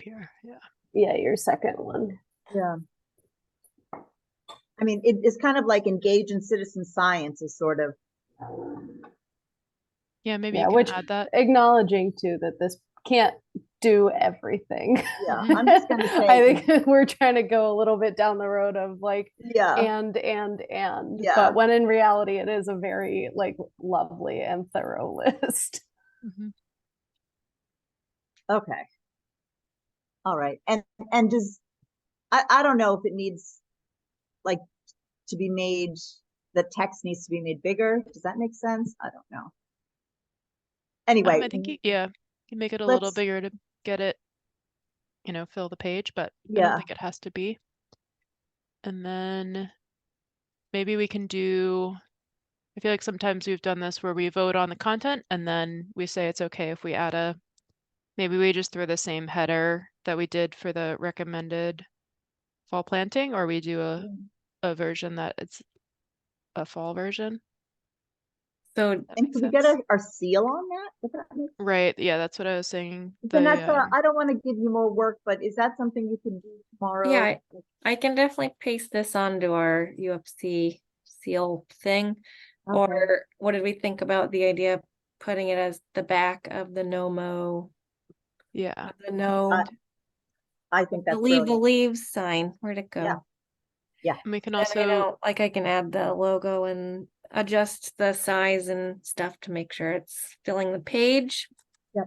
Here, yeah. Yeah, your second one. Yeah. I mean, it's kind of like engage in citizen science is sort of. Yeah, maybe Yeah, you can which add that. acknowledging too that this can't do everything. Yeah, I'm just gonna say. I think we're trying to go a little bit down the road of like, yeah, and. Yeah. But when in reality, it is a very like lovely and thorough list. Okay. All right. And does, I don't know if it needs like to be made, the text needs to be made bigger. Does that make sense? I don't know. Anyway, I think you make it a little let's- bigger to get it, fill the page, but I Yeah. don't think it has to be. And then maybe we can do, I feel like sometimes we've done this where we vote on the content and then we say it's okay if we add maybe we just throw the same header that we did for the recommended fall planting, or we do a version that it's a fall version. So and can we get our seal on that? Does that make sense? Right, yeah, that's what I was saying. Vanessa, I don't want to give you more work, but is that something you can do tomorrow? yeah, I can definitely paste this onto our UFC seal thing. Okay. Or what did we think about the idea of putting it as the back of the NOMO? Yeah. The no. I think that's leave the brilliant. leaves sign. Where'd it go? Yeah. And we can And also I can add the logo and adjust the size and stuff to make sure it's filling the page. Yep.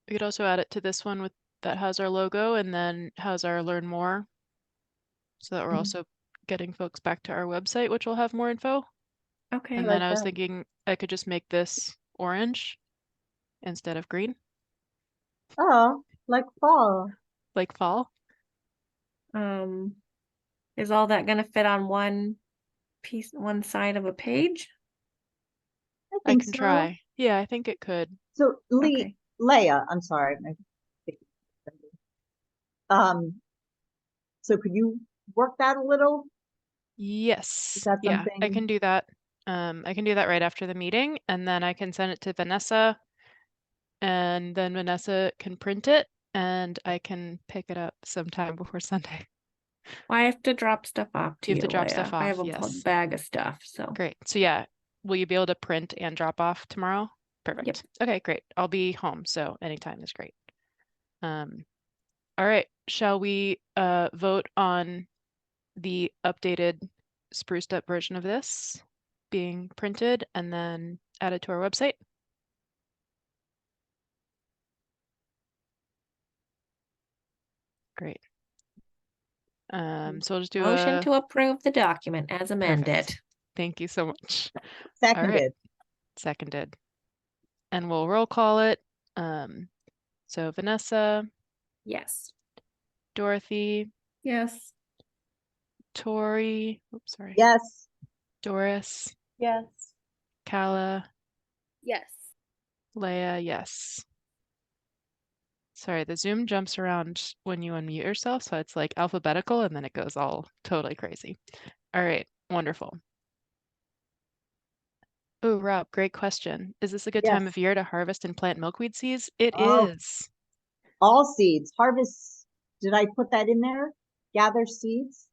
we could also add it to this one that has our logo and then has our learn more, so that we're also getting folks back to our website, which will have more info. Okay. And then I was thinking I could just make this orange instead of green. Oh, like fall. Like fall. Is all that gonna fit on one side of a page? I can try. Yeah, I think it could. So Okay. Leia, I'm sorry. So could you work that a little? Yes. Is that Yeah, I something- can do that. I can do that right after the meeting, and then I can send it to Vanessa, and then Vanessa can print it, and I can pick it up sometime before Sunday. Well, I have to drop stuff off to You have to drop Leia. stuff I off, have a yes. bag of stuff, so. Great. So yeah, will you be able to print and drop off tomorrow? Perfect. Yep. Okay, great. I'll be home, so anytime is great. All right, shall we vote on the updated spruced up version of this being printed and then added to our website? Great. So we'll just do Motion a to approve the document as amended. Perfect. Thank you so much. Seconded. All right. Seconded. And we'll roll call it. So Vanessa, Yes. Dorothy, Yes. Tori, oops, sorry. Yes. Doris, Yes. Kala, Yes. Leia, yes. Sorry, the Zoom jumps around when you unmute yourself, so it's like alphabetical and then it goes all totally crazy. All right, wonderful. Oh, Rob, great question. Is this a good time Yes. of year to harvest and plant milkweed seeds? It Oh. is. All seeds, harvest. Did I put that in there? Gather seeds.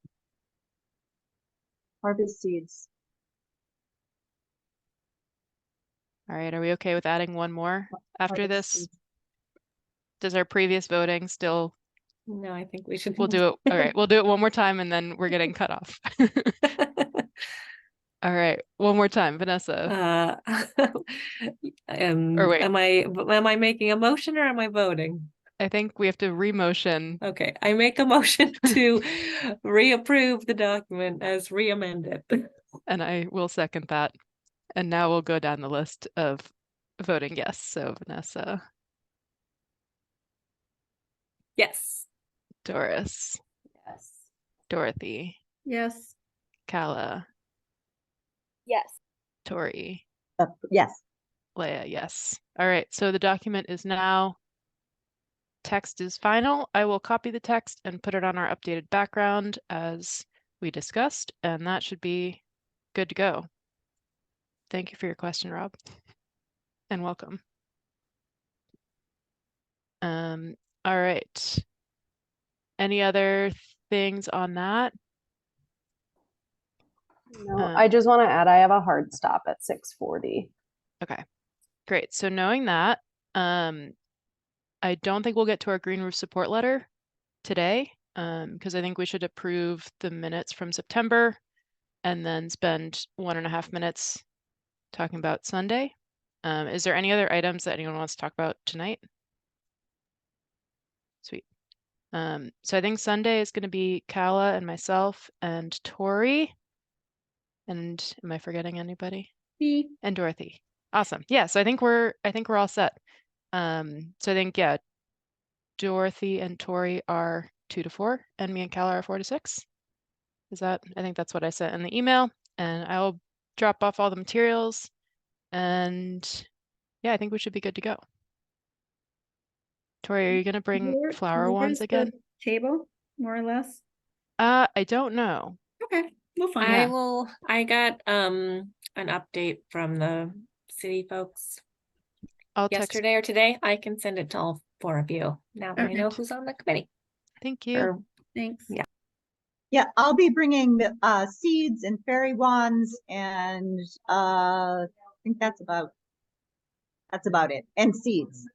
Harvest seeds. All right, are we okay with adding one more after Harvest this? seeds. Does our previous voting still? No, I think we should. We'll do it. All right, we'll do it one more time and then we're getting cut off. All right, one more time, Vanessa. Or wait. Am I making a motion or am I voting? I think we have to re-motion. Okay, I make a motion to reapprove the document as re-amended. And I will second that. And now we'll go down the list of voting yes. So Vanessa, Yes. Doris, Yes. Dorothy, Yes. Kala, Yes. Tori, Yes. Leah, yes. All right, so the document is now, text is final. I will copy the text and put it on our updated background as we discussed, and that should be good to go. Thank you for your question, Rob, and welcome. All right. Any other things on that? No, I just want to add, I have a hard stop at 6:40. Okay, great. So knowing that, I don't think we'll get to our green roof support letter today, because I think we should approve the minutes from September and then spend 1.5 minutes talking about Sunday. Is there any other items that anyone wants to talk about tonight? Sweet. So I think Sunday is going to be Kala and myself and Tori. And am I forgetting anybody? Me. And Dorothy. Awesome. Yeah, so I think we're all set. So I think, yeah, Dorothy and Tori are 2 to 4, and me and Kala are 4 to 6. I think that's what I said in the email, and I'll drop off all the materials, and yeah, I think we should be good to go. Tori, are you gonna bring flower wands again? Table, more or less. I don't know. Okay, we'll find I out. will, I got an update from the city folks I'll text. yesterday or today. I can send it to all 4 of you now that I know who's on the committee. Thank you. Or, Thanks. Yeah. Yeah, I'll be bringing seeds and fairy wands, and I think that's about it. And seeds.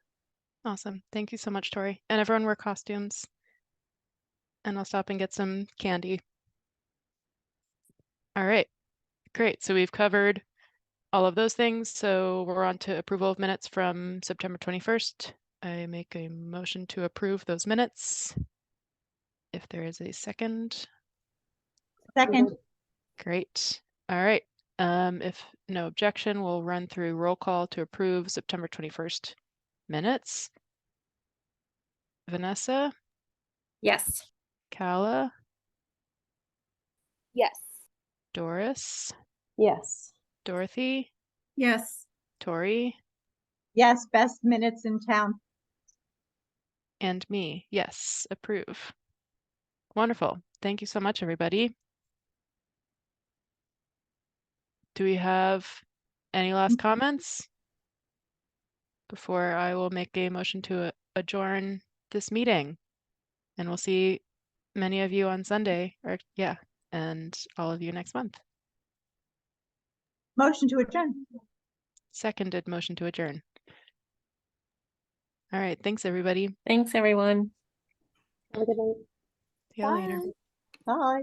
Awesome. Thank you so much, Tori. And everyone wear costumes. And I'll stop and get some candy. All right, great. So we've covered all of those things. So we're on to approval of minutes from September 21st. I make a motion to approve those minutes. If there is a second. Second. Great. All right. If no objection, we'll run through roll call to approve September 21st minutes. Vanessa? Yes. Kala? Yes. Doris? Yes. Dorothy? Yes. Tori? Yes, best minutes in town. And me. Yes, approve. Wonderful. Thank you so much, everybody. Do we have any last comments before I will make a motion to adjourn this meeting? And we'll see many of you on Sunday, or yeah, and all of you next month. Motion to adjourn. Seconded motion to adjourn. All right, thanks everybody. Thanks, everyone. Have a good night. See you later. Bye.